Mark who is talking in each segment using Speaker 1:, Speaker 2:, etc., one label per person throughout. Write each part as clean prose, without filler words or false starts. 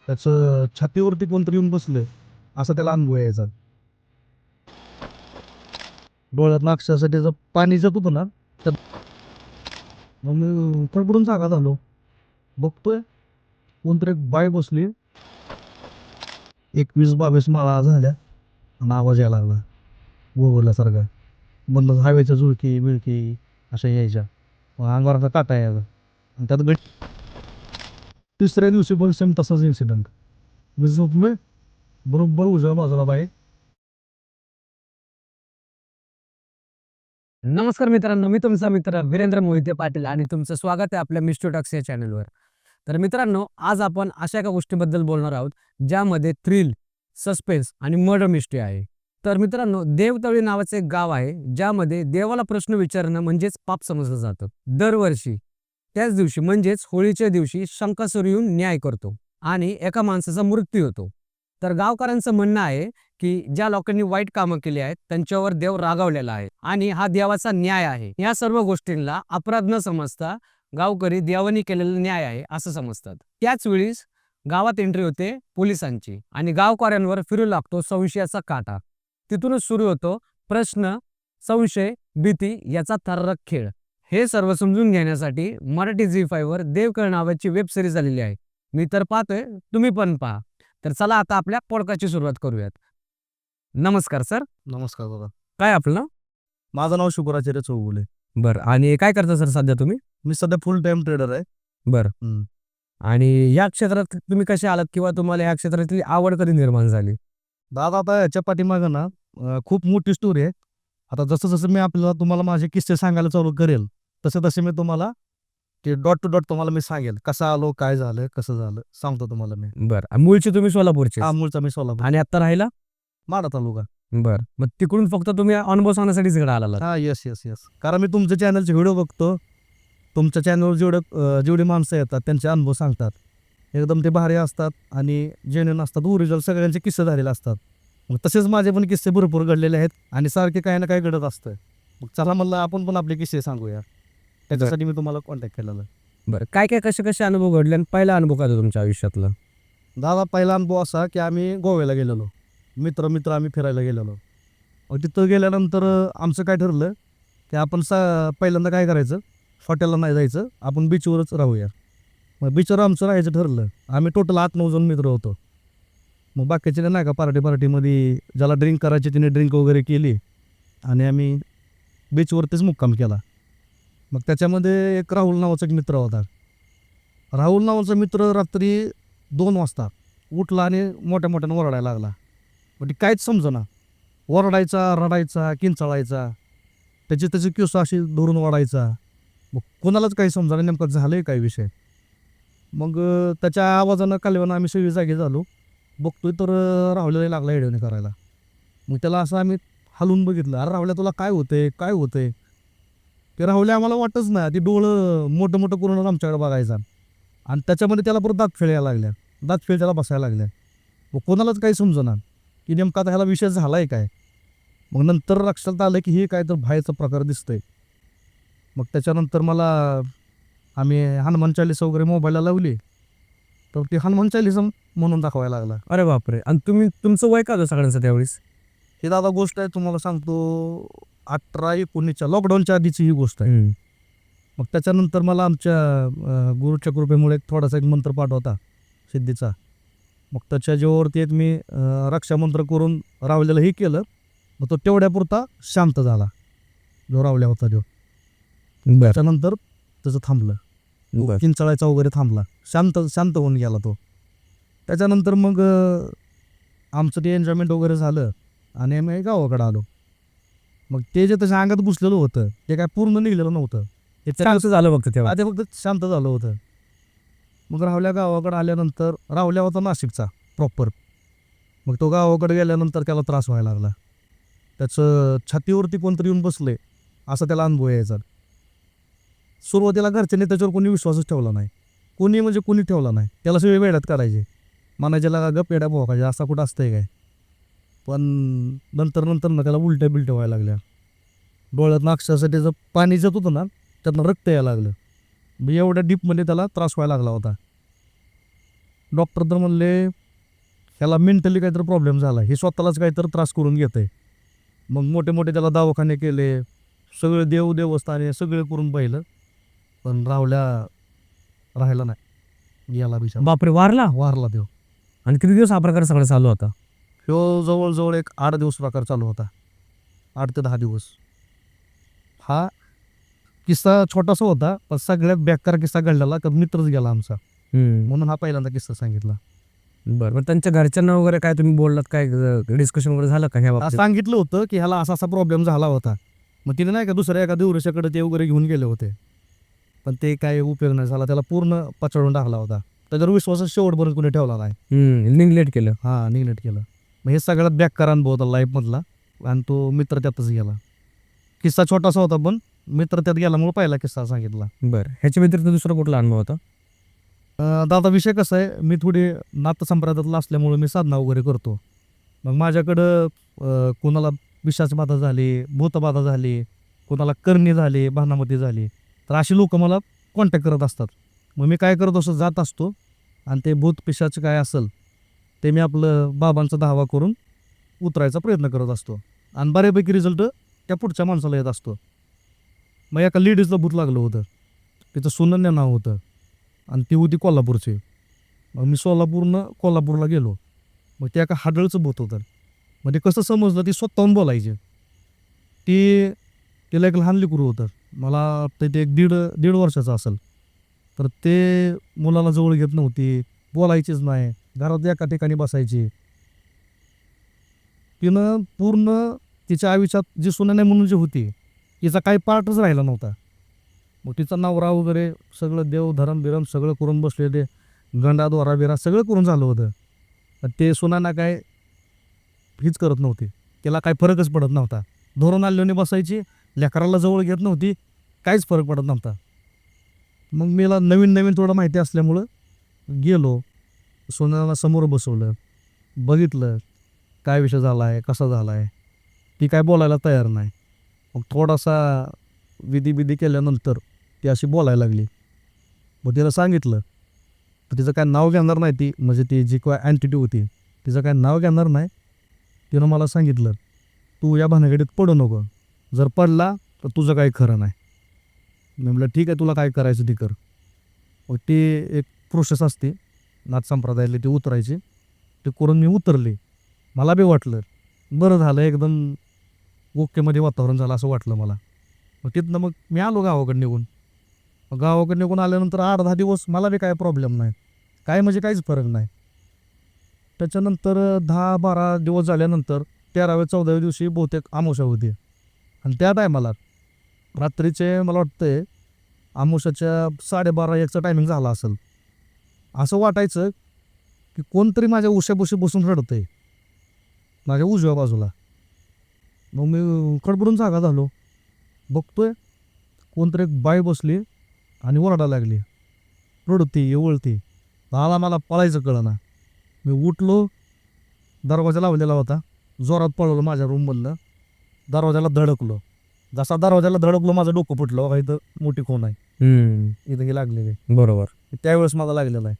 Speaker 1: त्याचं छातीवरती कोणतरी येऊन बसलं असा त्याला अनुभव यायचा. डोळ्यात अक्षरशः त्याचं पाणी जात होतं ना. तर मग मी कडकडून जागा झालो. बघतोय कोणतरी एक बाय बसली. 21-22 माळा झाल्या आणि आवाज यायला लागला बोलल्यासारखा. म्हणलं हवेच्या झुळकी बिळकी अशा यायच्या. मग अंगावर असा काटा यायचा आणि त्यात तिसऱ्या दिवशी पण सेम तसाच इन्सिडेंट. मी झोपलोय, बरोबर उजव्या बाजूला बाई.
Speaker 2: नमस्कार मित्रांनो, मी तुमचा मित्र वीरेंद्र मोहिते पाटील आणि तुमचं स्वागत आहे आपल्या मिस्टर टॉक्स या चॅनलवर. तर मित्रांनो, आज आपण अशा एका गोष्टीबद्दल बोलणार आहोत ज्यामध्ये थ्रिल, सस्पेन्स आणि मर्डर मिस्ट्री आहे. तर मित्रांनो, देवतळी नावाचे एक गाव आहे ज्यामध्ये देवाला प्रश्न विचारणं म्हणजेच पाप समजलं जातं. दरवर्षी त्याच दिवशी म्हणजेच होळीच्या दिवशी शंकासूर येऊन न्याय करतो आणि एका माणसाचा मृत्यू होतो. तर गावकऱ्यांचं म्हणणं आहे की ज्या लोकांनी वाईट कामं केली आहेत त्यांच्यावर देव रागावलेला आहे आणि हा देवाचा न्याय आहे. या सर्व गोष्टींना अपराध न समजता गावकरी देवानी केलेला न्याय आहे असं समजतात. त्याच वेळीस गावात एंट्री होते पोलिसांची आणि गावकऱ्यांवर फिरू लागतो संशयाचा काटा. तिथूनच सुरू होतो प्रश्न, संशय, भीती याचा थरारक खेळ. हे सर्व समजून घेण्यासाठी मराठी झी5 वर देवकळ नावाची वेब सिरीज आलेली आहे. मी तर पाहतोय, तुम्ही पण पहा. तर चला आता आपल्या पॉडकास्टची सुरुवात करूयात. नमस्कार सर.
Speaker 1: नमस्कार दादा.
Speaker 2: काय आपलं?
Speaker 1: माझं नाव शुभराचार्य चौगुले.
Speaker 2: बरं. आणि काय करता सर सध्या तुम्ही?
Speaker 1: मी सध्या फुल टाइम ट्रेडर आहे.
Speaker 2: बरं. आणि या क्षेत्रात तुम्ही कसे आलात किंवा तुम्हाला या क्षेत्रातली आवड कधी निर्माण झाली?
Speaker 1: दादा आता याच्या पाठीमागं ना खूप मोठी स्टोरी आहे. आता जसं जसं मी आपल्याला तुम्हाला माझे किस्से सांगायला चालू करेल तसे तसे मी तुम्हाला ते डॉट टू डॉट तुम्हाला मी सांगेल कसं आलो, काय झालं, कसं झालं सांगतो तुम्हाला मी.
Speaker 2: बरं. मूळचे तुम्ही सोलापूरचे
Speaker 1: हा मूळचा मी सोलापूर,
Speaker 2: आणि आता राहिला?
Speaker 1: माडा तालुका.
Speaker 2: बरं. मग तिकडून फक्त तुम्ही अनुभव सांगण्यासाठीच इकडे आलात?
Speaker 1: हा येस येस येस. कारण मी तुमच्या चॅनलचे व्हिडिओ बघतो. तुमच्या चॅनलवर जेवढी माणसं येतात त्यांचे अनुभव सांगतात. एकदम ते भारी असतात आणि जेन्युइन असतात, ओरिजिनल सगळ्यांचे किस्से झालेले असतात. मग तसेच माझे पण किस्से भरपूर घडलेले आहेत आणि सारखे काही ना काही घडत असतं. मग चला म्हणलं आपण पण आपले किस्से सांगूया. त्याच्यासाठी मी तुम्हाला कॉन्टॅक्ट केलेला.
Speaker 2: बरं. काय काय कसे कसे अनुभव घडले आणि पहिला अनुभव काय होता तुमच्या आयुष्यातला?
Speaker 1: दादा पहिला अनुभव असा की आम्ही गोव्याला गेलेलो. मित्र आम्ही फिरायला गेलेलो. मग तिथं गेल्यानंतर आमचं काय ठरलं की आपण पहिल्यांदा काय करायचं, हॉटेलला नाही जायचं, आपण बीचवरच राहूया. मग बीचवर आमचं राहायचं ठरलं. आम्ही टोटल 8-9 जण मित्र होतो. मग बाकीचे नाही का पार्टीमध्ये ज्याला ड्रिंक करायची तिने ड्रिंक वगैरे केली आणि आम्ही बीचवरतीच मुक्काम केला. मग त्याच्यामध्ये एक राहुल नावाचा एक मित्र होता. राहुल नावाचा मित्र रात्री 2 वाजता उठला आणि मोठ्या मोठ्यानं ओरडायला लागला. म्हणजे काहीच समजेना. ओरडायचा, रडायचा, किंचाळायचा, त्याची केस अशी धरून ओढायचा. मग कोणालाच काही समजेना नेमकं झालंय काय विषय. मग त्याच्या आवाजानं कालव्यानं आम्ही सगळी जागी झालो. बघतोय तर राहुल्याला लागला येडवणी करायला. मग त्याला असं आम्ही हलवून बघितलं, अरे राहुल्या तुला काय होतंय, काय होतंय? ते राहुल्या आम्हाला वाटच नाही. ती डोळं मोठं मोठं करून आमच्याकडे बघायचा आणि त्याच्यामध्ये त्याला परत दातफेळ यायला लागल्या. दातफेळ त्याला बसायला लागल्या. मग कोणालाच काही समजेना की नेमका आता ह्याला विषय झाला आहे काय. मग नंतर लक्षात आलं की हे काय तर बाहेरचा प्रकार दिसतोय. मग त्याच्यानंतर आम्ही हनुमान चालीसा वगैरे मोबाईलला लावली, तर ती हनुमान चालीसा म्हणून दाखवायला लागला.
Speaker 2: अरे बापरे. आणि तुमचं वय काय होतं सगळ्यांचं त्यावेळेस?
Speaker 1: ही दादा गोष्ट आहे तुम्हाला सांगतो 18-19च्या लॉकडाऊनच्या आधीची ही गोष्ट आहे. मग त्याच्यानंतर मला आमच्या गुरुच्या कृपेमुळे थोडासा एक मंत्रपाठ होता सिद्धीचा. मग त्याच्या जेव्हावरती एक मी रक्षामंत्र करून रावल्यालाही केलं. मग तो तेवढ्यापुरता शांत झाला जो रावल्या होता तो. त्याच्यानंतर त्याचं थांबलं, किंचाळायचा वगैरे थांबला, शांत होऊन गेला तो. त्याच्यानंतर मग आमचं ते एन्जॉयमेंट वगैरे झालं आणि आम्ही गावाकडे आलो. मग ते जे त्याच्या अंगात घुसलेलं होतं ते काय पूर्ण निघलेलं नव्हतं.
Speaker 2: हे चांगलं झालं फक्त तेव्हा.
Speaker 1: ते फक्त शांत झालं होतं. मग राहुल्या गावाकडे आल्यानंतर, राहुल्या होता नाशिकचा प्रॉपर. मग तो गावाकडे गेल्यानंतर त्याला त्रास व्हायला लागला. त्याचं छातीवरती कोणतरी येऊन बसले असा त्याला अनुभव यायचा. सुरुवातीला घरच्यांनी त्याच्यावर कोणी विश्वासच ठेवला नाही. कोणी ठेवला नाही. त्याला सगळे वेड्यात करायचे, म्हणायचे लागा गप येड्या भोकायचे, असा कुठं असतंय काय. पण नंतर ना त्याला उलट्या बिलट्या व्हायला लागल्या. डोळ्यातनं अक्षरशः त्याचं पाणी जात होतं ना, त्यातनं रक्त यायला लागलं. एवढ्या डीपमध्ये त्याला त्रास व्हायला लागला होता. डॉक्टर तर म्हणले ह्याला मेंटली काहीतरी प्रॉब्लेम झाला, हे स्वतःलाच काहीतरी त्रास करून घेत आहे. मग मोठे मोठे त्याला दवाखाने केले, सगळे देवस्थाने सगळे करून पाहिलं, पण राहिला नाही, गेला बिचारा,
Speaker 2: बापरे, वारला?
Speaker 1: वारला देव.
Speaker 2: आणि किती दिवस हा प्रकार सगळं चालू होता?
Speaker 1: ह्यो जवळजवळ एक 8 दिवस प्रकार चालू होता, 8 ते 10 दिवस. हा किस्सा छोटासा होता, पण सगळ्यात बेकार किस्सा घडलेला तर मित्रच गेला आमचा, म्हणून हा पहिल्यांदा किस्सा सांगितला.
Speaker 2: बरं, मग त्यांच्या घरच्यांना वगैरे काय तुम्ही बोललात, काय डिस्कशन वगैरे झालं का ह्या बाबतीत?
Speaker 1: सांगितलं होतं की ह्याला असा प्रॉब्लेम झाला होता. मग तिने नाही का दुसऱ्या एका दिवसाकडे ते वगैरे घेऊन गेले होते, पण ते काय उपयोग नाही झाला, त्याला पूर्ण पचडून टाकला होता. त्याच्यावर विश्वासच शेवटपर्यंत कोणी ठेवला नाही.
Speaker 2: निग्लेक्ट केलं.
Speaker 1: हां, निग्लेक्ट केलं. मग हे सगळ्यात बेकार अनुभव होता लाईफमधला, आणि तो मित्र त्यातच गेला. किस्सा छोटासा होता, पण मित्र त्यात गेल्यामुळे पहिला किस्सा सांगितला.
Speaker 2: बरं, ह्याच्या व्यतिरिक्त दुसरा कुठला अनुभव होता?
Speaker 1: दादा विषय कसा आहे, मी थोडी नाथसंप्रदायातला असल्यामुळे मी साधना वगैरे करतो. मग माझ्याकडं कोणाला विषाची बाधा झाली, भूतबाधा झाली, कोणाला करणी झाली, भानामती झाली, तर अशी लोक मला कॉन्टॅक्ट करत असतात. मग मी काय करत असतो, जात असतो आणि ते भूत पिशाचं काय असेल ते मी आपलं बाबांचा धावा करून उतरायचा प्रयत्न करत असतो, आणि बऱ्यापैकी रिझल्ट त्या पुढच्या माणसाला येत असतो. मग एका लेडीजला भूत लागलं होतं, तिचं सुनन्या नाव होतं, आणि ती होती कोल्हापूरची. मग मी कोल्हापूरला गेलो. मग ते एका हाडळचं भूत होतं. मग ते कसं समजलं, ती स्वतःहून बोलायची. तिला एक लहान लेकरू होतं, मला वाटतं ते एक दीड वर्षाचं असेल. तर ते मुलाला जवळ घेत नव्हती, बोलायचीच नाही, घरात एका ठिकाणी बसायची. तिनं पूर्ण तिच्या आयुष्यात जी सुनन्या म्हणून जी होती, तिचा काही पार्टच राहिला नव्हता. मग तिचा नवरा वगैरे सगळं देव धरम बिरम सगळं करून बसले, ते गंडा दोरा बिरा सगळं करून झालं होतं. ते सुनांना काय हीच करत नव्हती, तिला काय फरकच पडत नव्हता. धरून आल्याने बसायची, लेकराला जवळ घेत नव्हती, काहीच फरक पडत नव्हता. मग मला नवीन थोडं माहिती असल्यामुळं गेलो, सुनाला समोर बसवलं, बघितलं काय विषय झाला आहे, कसा झाला आहे. ती काय बोलायला तयार नाही. मग थोडासा विधी केल्यानंतर ती अशी बोलायला लागली. मग तिला सांगितलं, तर तिचं काय नाव घेणार नाही, ती म्हणजे ती जी काय अँटिटी होती तिचं काय नाव घेणार नाही. तिनं मला सांगितलं, तू या भानगडीत पडू नको, जर पडला तर तुझं काही खरं नाही. मी म्हटलं ठीक आहे, तुला काय करायचं ती कर. मग ती एक प्रोसेस असते नाथ संप्रदायातली, ती उतरायची. ते करून मी उतरले. मला बी वाटलं बरं झालं, एकदम ओकेमध्ये वातावरण झालं असं वाटलं मला. मग तिथनं मग मी आलो गावाकडे निघून. गावाकडे निघून आल्यानंतर 8-10 दिवस मला बी काय प्रॉब्लेम नाही, काय म्हणजे काहीच फरक नाही. त्याच्यानंतर 10-12 दिवस झाल्यानंतर 13व्या-14व्या दिवशी बहुतेक अमावस्या होती, आणि त्या टायमाला रात्रीचे मला वाटतंय अमावस्याच्या 12:30-1चा टायमिंग झाला असेल. असं वाटायचं की कोणतरी माझ्या उशापाशी बसून रडतंय माझ्या उजव्या बाजूला. मग मी खडबडून जागा झालो, बघतोय कोणतरी एक बाई बसली आणि ओरडा लागली, रडती एवळती. मला पळायचं कळना. मी उठलो, दरवाजा लावलेला होता, जोरात पळवलं माझ्या रूममधनं, दरवाजाला धडकलो. जसा दरवाजाला धडकलो माझं डोकं फुटलं. बघा इथं मोठी खूण आहे, इथं ही लागलेली.
Speaker 2: बरोबर.
Speaker 1: त्यावेळेस मला लागलेलं आहे.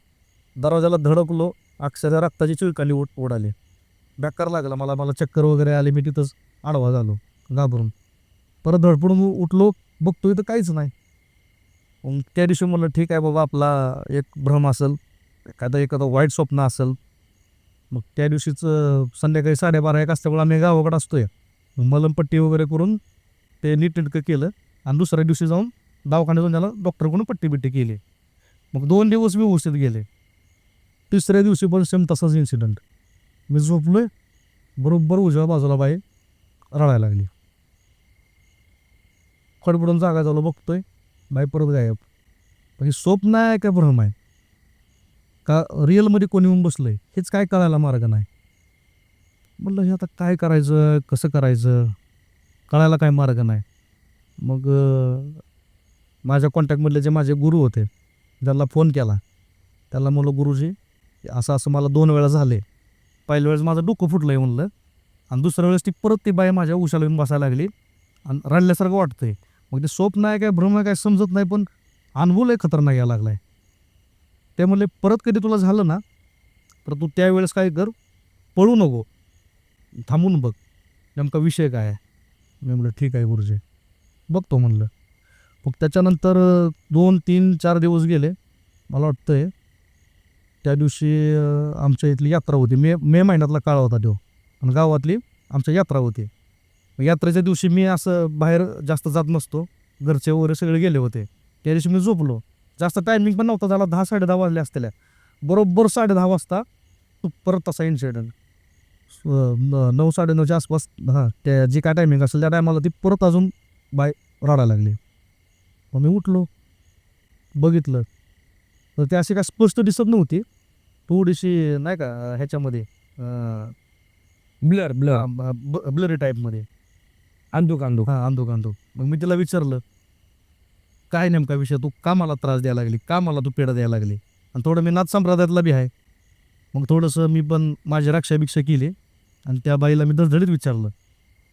Speaker 1: दरवाजाला धडकलो, अक्षरशः रक्ताची चिळकाली उडाली, बेकार लागला मला चक्कर वगैरे आले. मी तिथंच आडवा झालो घाबरून. परत धडपडून उठलो, बघतो इथं काहीच नाही. मग त्या दिवशी म्हणलं ठीक आहे बाबा, आपला एक भ्रम असेल, एखादं वाईट स्वप्न असेल. मग त्या दिवशीच संध्याकाळी 12:30-1 असल्यामुळे आम्ही गावाकडे असतोय. मलमपट्टी वगैरे करून ते नीटनेटकं केलं, आणि दुसऱ्या दिवशी जाऊन दवाखान्यात जाऊन त्याला डॉक्टरकडून पट्टी केली. मग 2 दिवस व्यवस्थित गेले. तिसऱ्या दिवशी पण सेम तसाच इन्सिडेंट. मी झोपलोय, बरोबर उजव्या बाजूला बाई रडायला लागली. खडबडून जागा झालो, बघतोय बाई परत गायब. पण हे स्वप्न आहे का भ्रम आहे का रिअलमध्ये कोणी येऊन बसलंय हेच काय कळायला मार्ग नाही. म्हटलं हे आता काय करायचं, कसं करायचं, कळायला काय मार्ग नाही. मग माझ्या कॉन्टॅक्टमधले जे माझे गुरु होते त्यांना फोन केला. त्याला म्हणलं, गुरुजी असं मला 2 वेळा झाले. पहिल्या वेळेस माझं डोकं फुटलं आहे म्हणलं, आणि दुसऱ्या वेळेस ती बाई माझ्या उशाला येऊन बसायला लागली आणि रडल्यासारखं वाटतंय. मग ते स्वप्न आहे काय भ्रम आहे काय समजत नाही, पण अनुभव लय खतरनाक यायला लागला आहे. ते म्हणले परत कधी तुला झालं ना तर तू त्यावेळेस काय कर, पळू नको, थांबून बघ नेमका विषय काय आहे. मी म्हणलं ठीक आहे गुरुजी, बघतो म्हणलं. मग त्याच्यानंतर 2-3-4 दिवस गेले. मला वाटतंय त्या दिवशी आमच्या इथली यात्रा होती. मे महिन्यातला काळ होता तो, आणि गावातली आमच्या यात्रा होती. मग यात्रेच्या दिवशी मी असं बाहेर जास्त जात नसतो, घरचे वगैरे सगळे गेले होते. त्या दिवशी मी झोपलो. जास्त टायमिंग पण नव्हता झाला, 10-10:30 वाजले असतेल्या. बरोबर 10:30 वाजता परत तसा इन्सिडेंट. 9-9:30च्या आसपास, हां, त्या जी काय टायमिंग असेल त्या टायमाला ती परत अजून बाय रडायला लागली. मग मी उठलो, बघितलं तर ती अशी काय स्पष्ट दिसत नव्हती, थोडीशी नाही का ह्याच्यामध्ये
Speaker 2: ब्लर ब्लर
Speaker 1: ब्लरी टाईपमध्ये,
Speaker 2: अंधुक अंधुक.
Speaker 1: हां, अंधुक अंधुक. मग मी तिला विचारलं, काय नेमका विषय, तू का मला त्रास द्यायला लागली, का मला तू पेढा द्यायला लागली. आणि थोडं मी नाथ संप्रदायातला बी आहे. मग थोडंसं मी पण माझी रक्षाभिक्षा केली आणि त्या बाईला मी धडधडीत विचारलं.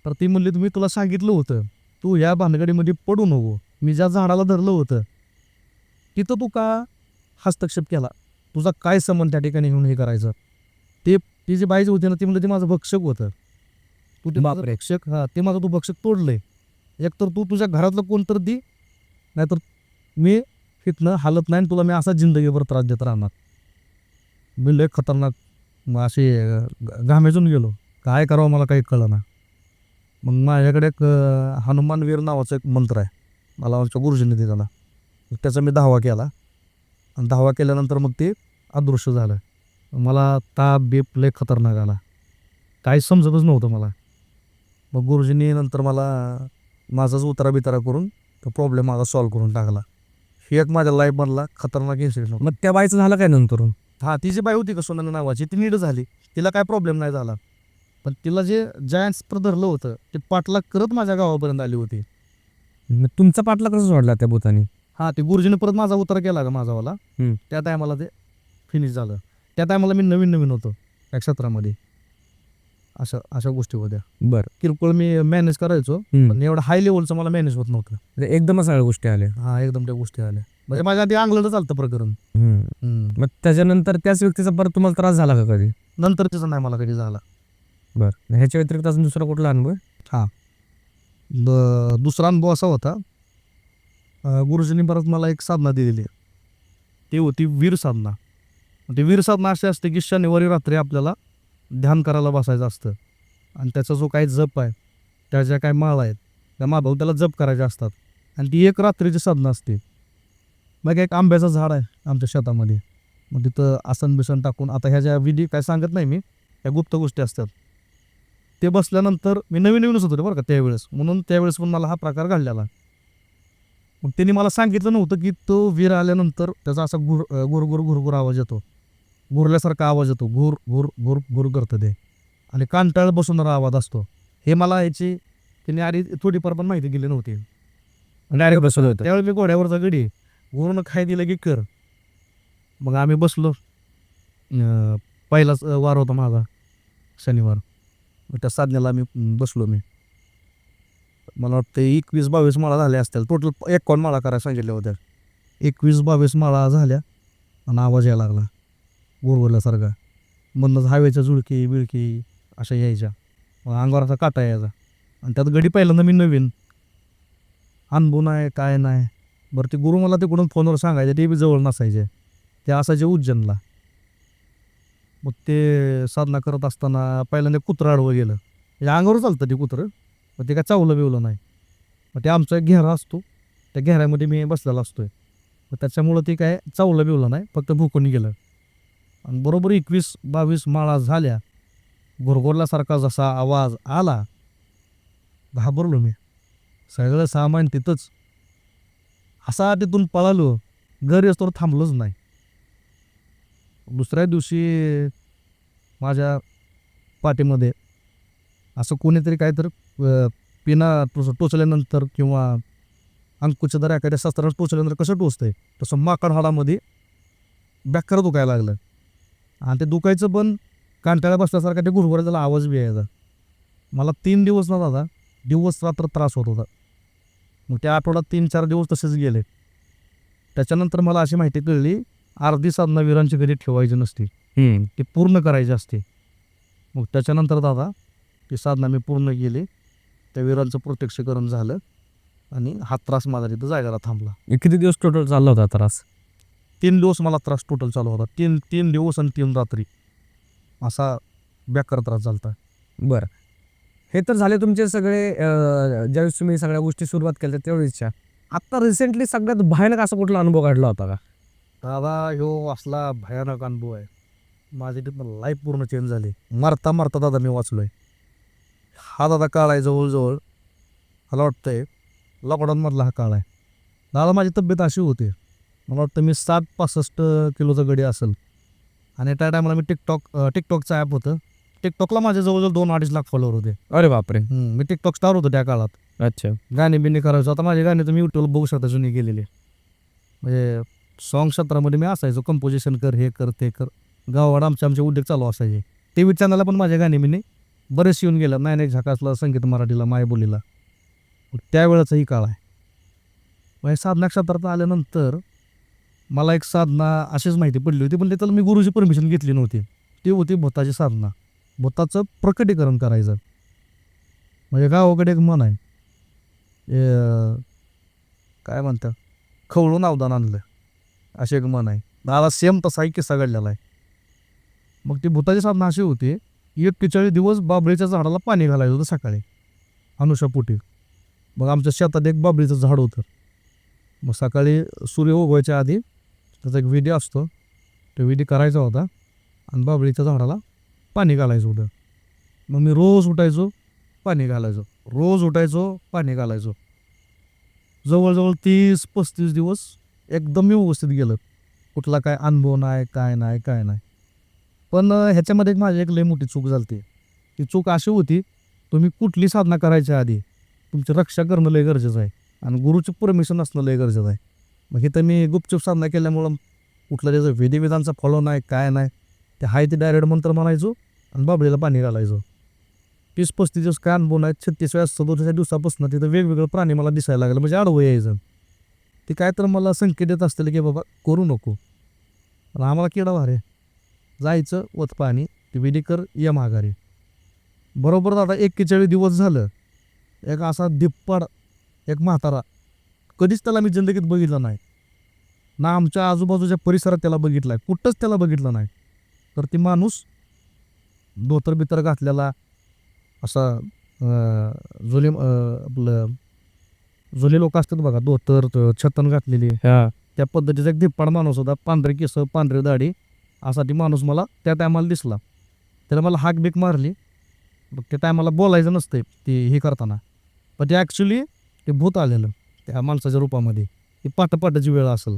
Speaker 1: तर ती म्हणली, तुम्ही तुला सांगितलं होतं तू ह्या भानगडीमध्ये पडू नको, मी ज्या झाडाला धरलं होतं तिथं तू का हस्तक्षेप केला, तुझा काय संबंध त्या ठिकाणी घेऊन हे करायचं. ती जी बाई होती ना, ती म्हणलं ते माझं भक्षक होतं, तू ते माझं
Speaker 2: बापरे.
Speaker 1: भक्षक, हां, ते माझं तू भक्षक तोडलंय. एकतर तू तुझ्या घरातलं कोणतर दे, नाहीतर मी इथनं हालत नाही आणि तुला मी असा जिंदगीभर त्रास देत राहणार. मी लय खतरनाक मग असे घामेजून गेलो, काय करावं मला काही कळलं. मग माझ्याकडे एक हनुमानवीर नावाचा एक मंत्र आहे, मला आमच्या गुरुजींनी दिलेला. त्याचा मी 10वा केला आणि 10वा केल्यानंतर मग ते अदृश्य झालं. मला ताप बीप लय खतरनाक आला, काही समजतच नव्हतं मला. मग गुरुजींनी नंतर मला माझाच उतारा बितारा करून तो प्रॉब्लेम माझा सॉल्व्ह करून टाकला. ही एक माझ्या लाईफमधला खतरनाक इन्सिडेंट होता.
Speaker 2: मग त्या बाईचं झालं काय नंतर?
Speaker 1: हां, ती जी बाई होती का सोनाली नावाची, ती नीट झाली, तिला काय प्रॉब्लेम नाही झाला. पण तिला जे जायंट्स धरलं होतं ते पाठलाग करत माझ्या गावापर्यंत आली होती.
Speaker 2: मग तुमचा पाटला कसं सोडला त्या भूतानी?
Speaker 1: हां, ते गुरुजीने परत माझा उतारा केला का माझावाला, त्या टायमाला ते फिनिश झालं. त्या टायमाला मी नवीन होतो या क्षेत्रामध्ये. अशा गोष्टी होत्या.
Speaker 2: बरं.
Speaker 1: किरकोळ मी मॅनेज करायचो, पण एवढं हाय लेवलचं मला मॅनेज होत नव्हतं.
Speaker 2: म्हणजे एकदमच सगळ्या गोष्टी आल्या.
Speaker 1: हां, एकदम त्या गोष्टी आल्या. म्हणजे माझ्या आधी अंगलटं चालतं प्रकरण.
Speaker 2: मग त्याच्यानंतर त्याच व्यक्तीचा परत तुम्हाला त्रास झाला का कधी?
Speaker 1: नंतर त्याचा नाही मला कधी झाला.
Speaker 2: बरं. ह्याच्या व्यतिरिक्त अजून दुसरा कुठला अनुभव?
Speaker 1: हां, दुसरा अनुभव असा होता, गुरुजींनी परत मला एक साधना दिलेली, ती होती वीर साधना. ती वीर साधना अशी असते की शनिवारी रात्री आपल्याला ध्यान करायला बसायचं असतं आणि त्याचा जो काही जप आहे, त्या ज्या काही माळा आहेत त्या माळाभाऊ त्याला जप करायचे असतात आणि ती एक रात्रीची साधना असते. मग एक आंब्याचं झाड आहे आमच्या शेतामध्ये, मग तिथं आसन बिसन टाकून, आता ह्या ज्या विधी काय सांगत नाही मी, ह्या गुप्त गोष्टी असतात. ते बसल्यानंतर मी नवीनच होतो बरं का त्यावेळेस, म्हणून त्यावेळेस पण मला हा प्रकार घडलेला. मग त्यांनी मला सांगितलं नव्हतं की तो वीर आल्यानंतर त्याचा असा घुरघुर आवाज येतो, घुरल्यासारखा आवाज येतो, घुर घुर घुर घुर करतं ते, आणि कांटाळ बसवणारा आवाज असतो. हे मला याची त्यांनी आधी थोडीफार पण माहिती दिली नव्हती.
Speaker 2: डायरेक्ट बसवलं होतं.
Speaker 1: त्यावेळी मी घोड्यावरचा गडी गुरुनं खाय दिलं की कर. मग आम्ही बसलो. पहिलाच वार होता माझा शनिवार. मग त्या साधनेला आम्ही बसलो. मला वाटतं 21-22 माळा झाल्या असतील. टोटल 51 माळा करायला सांगितल्या होत्या. 21-22 माळा झाल्या आणि आवाज यायला लागला गुरगुरल्यासारखा. मधनंच हवेच्या झुळकी बिळकी अशा यायच्या. मग अंगावर असा काटा यायचा आणि त्यात गडी पहिल्यांदा मी नवीन, अनुभव नाही काय नाही. बरं, ते गुरु मला तिकडून फोनवर सांगायचे, ते बी जवळ नसायचे, ते असायचे उज्जैनला. मग ते साधना करत असताना पहिल्यांदा कुत्रं आडवं गेलं. म्हणजे अंगावर चालतं ते कुत्रं, मग ते काय चावलं बिवलं नाही. मग ते आमचा एक घेरा असतो, त्या घेऱ्यामध्ये मी बसलेला असतोय, मग त्याच्यामुळं ते काय चावलं बिवलं नाही, फक्त भुकून गेलं. आणि बरोबर 21-22 माळा झाल्या, घुरघुरल्यासारखा जसा आवाज आला, घाबरलो मी. सगळं सामान तिथंच. असा तिथून पळालो, घरी असतो थांबलोच नाही. दुसऱ्या दिवशी माझ्या पाठीमध्ये असं कोणीतरी काहीतरी पिना टोचल्यानंतर किंवा अंकुच्या दर एखाद्या शस्त्रानं टोचल्यानंतर कसं टोचतंय तसं माकड हाडामध्ये बॅक्कर दुखायला लागलं. आणि ते दुखायचं पण कांटाळ्या बसल्यासारखा ते घुरघुर त्याला आवाज बी यायचा. मला 3 दिवस ना दादा, दिवस रात्र त्रास होत होता. मग त्या आठवड्यात 3-4 दिवस तसेच गेले. त्याच्यानंतर मला अशी माहिती कळली, अर्धी साधना वीरांची कधी ठेवायची नसती. ती पूर्ण करायची असते. मग त्याच्यानंतर दादा ती साधना मी पूर्ण केली. त्या वीरांचं प्रत्यक्षीकरण झालं आणि हा त्रास माझा तिथं जायला थांबला.
Speaker 2: किती दिवस टोटल चालला होता त्रास?
Speaker 1: 3 दिवस मला त्रास टोटल चालू होता. 3 दिवस आणि 3 रात्री असा बेकार त्रास झाला होता.
Speaker 2: बरं, हे तर झाले तुमचे सगळे ज्यावेळेस तुम्ही सगळ्या गोष्टी सुरुवात केल्या त्यावेळेसच्या. आत्ता रिसेंटली सगळ्यात भयानक असा कुठला अनुभव काढला होता का?
Speaker 1: दादा ह्यो असला भयानक अनुभव आहे. माझी तिथं लाईफ पूर्ण चेंज झाली. मरता मरता दादा मी वाचलोय. हा दादा काळ आहे जवळजवळ मला वाटतंय लॉकडाऊनमधला हा काळ आहे. दादा माझी तब्येत अशी होती, मला वाटतं मी 65 किलोचा गडी असेल. आणि त्या टायमाला मी टिकटॉकचं ॲप होतं. टिकटॉकला माझे जवळजवळ 2-2.5 लाख फॉलोअर होते.
Speaker 2: अरे बापरे.
Speaker 1: मी टिकटॉक स्टार होतो त्या काळात.
Speaker 2: अच्छा.
Speaker 1: गाणे बिणे करायचो. आता माझे गाणे तुम्ही यूट्यूबला बघू शकता जुने गेलेले. म्हणजे सॉन्ग क्षेत्रामध्ये मी असायचो, कंपोजिशन कर, हे कर ते कर. गावाकडं आमचे उद्योग चालू असायचे. टी व्ही चॅनलला पण माझ्या गाणे बिणे बरेच येऊन गेलं. नायनेक झाकासला, संगीत मराठीला, मायबोलीला. त्यावेळेचा ही काळ आहे. मग साधना क्षेत्रात आल्यानंतर मला एक साधना अशीच माहिती पडली होती, पण त्याला मी गुरुची परमिशन घेतली नव्हती. ती होती भूताची साधना. भूताचं प्रकटीकरण करायचं. म्हणजे गावाकडे एक म्हण आहे, काय म्हणतात, खवळून अवदान आणलं अशी एक म्हण आहे. दादा सेम तसा एक किस्सा घडलेला आहे. मग ती भूताची साधना अशी होती, 41 दिवस बाबळीच्या झाडाला पाणी घालायचं होतं सकाळी अनुषापोटी. मग आमच्या शेतात एक बाबळीचं झाड होतं. मग सकाळी सूर्य उगवायच्या आधी त्याचा एक विधी असतो, तो विधी करायचा होता आणि बाबळीच्या झाडाला पाणी घालायचं होतं. मग मी रोज उठायचो, पाणी घालायचो, रोज उठायचो, पाणी घालायचो. जवळजवळ 30-35 दिवस एकदम व्यवस्थित गेलं. कुठला काय अनुभव नाही, काय नाही. पण ह्याच्यामध्ये माझी एक लई मोठी चूक झाली. ती चूक अशी होती, तुम्ही कुठली साधना करायच्या आधी तुमची रक्षा करणं लय गरजेचं आहे आणि गुरुची परमिशन असणं लय गरजेचं आहे. मग इथं मी गुपचूप साधना केल्यामुळं कुठलं त्याचं विधिविधानचा फॉलो नाही, काय नाही. ते हाय ते डायरेक्ट मंत्र म्हणायचो आणि बाबळीला पाणी घालायचो. 30-35 दिवस काय अनुभव नाही. 36व्या दिवसापासून तिथं वेगवेगळं प्राणी मला दिसायला लागलं, म्हणजे आडवं यायचं. ते काय तर मला संकेत देत असतील की बाबा करू नको. पण आम्हाला किडा भारे जायचं, वत पाणी, ते विधी कर, या माघारी. बरोबर दादा 41 दिवस झालं. एक असा धिप्पाड एक म्हातारा, कधीच त्याला मी जिंदगीत बघितलं नाही ना. आमच्या आजूबाजूच्या परिसरात त्याला बघितलं आहे, कुठंच त्याला बघितलं नाही. तर ती माणूस धोतर बितर घातलेला असा आपलं जुने लोक असतात बघा, धोतर छतन घातलेली, त्या पद्धतीचा एक धिप्पाड माणूस होता. पांढरे केस, पांढरी दाढी, असा ती माणूस मला त्या टायमाला दिसला. त्याला मला हाक बीक मारली. त्या टायमाला बोलायचं नसतं ते हे करताना, पण ते ॲक्च्युली ते भूत आलेलं त्या माणसाच्या रूपामध्ये. ती पाटाची वेळ असेल.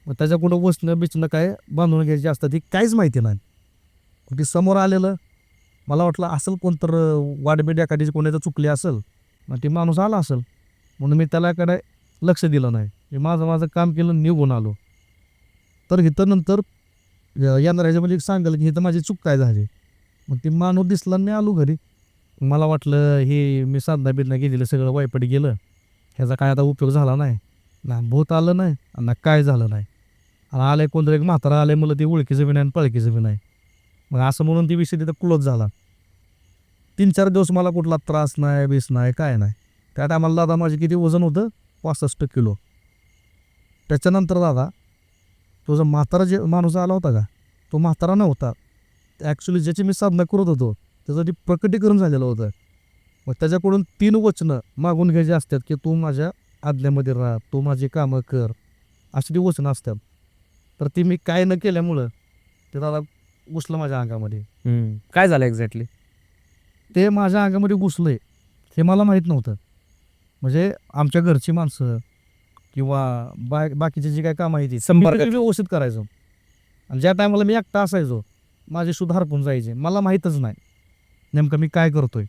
Speaker 1: मग त्याच्याकडं बसणं बिचणं काय बांधून घ्यायची असतं ती काहीच माहिती नाही. ती समोर आलेलं, मला वाटलं असेल कोणतर वाटबीट एखादीची कोणाचं चुकली असेल, मग ती माणूस आला असेल म्हणून मी त्यालाकडे लक्ष दिलं नाही. मी माझं काम केलं, निघून आलो. तर इथं नंतर येणाऱ्याच्या म्हणजे सांगाल की इथं माझी चूक काय झाली. मग ती माणूस दिसला नाही, आलो घरी. मला वाटलं हे मी साधना बिधना गेलेलं सगळं वायपट गेलं, ह्याचा काय आता उपयोग झाला नाही ना. भूत आलं नाही ना काय झालं नाही. आणि आलंय कोणतरी एक म्हातारा आलंय, मला ती ओळखीचं बी नाही आणि पळखीचं बी नाही. मग असं म्हणून ती विषय तिथं क्लोज झाला. 3-4 दिवस मला कुठला त्रास नाही, बीस नाही, काय नाही. त्या टायमाला दादा माझे किती वजन होतं, 65 किलो. त्याच्यानंतर दादा तो जो म्हातारा जे माणूस आला होता का, तो म्हातारा नव्हता. ॲक्च्युली ज्याची मी साधना करत होतो त्याचं ते प्रकटीकरण झालेलं होतं. मग त्याच्याकडून 3 वचनं मागून घ्यायची असतात की तू माझ्या आज्ञेमध्ये राहा, तू माझी कामं कर, अशी ती वचनं असतात. तर ती मी काय न केल्यामुळं ते दादा घुसलं माझ्या अंगामध्ये.
Speaker 2: काय झालं एक्झॅक्टली?
Speaker 1: ते माझ्या अंगामध्ये घुसलंय हे मला माहीत नव्हतं. म्हणजे आमच्या घरची माणसं किंवा बाकीची जी काय कामं आहे ती
Speaker 2: संपर्क
Speaker 1: व्यवस्थित करायचो. आणि ज्या टायमाला मी एकटा असायचो, माझे सुद्धा हरपून जायचे, मला माहीतच नाही नेमकं मी काय करतोय.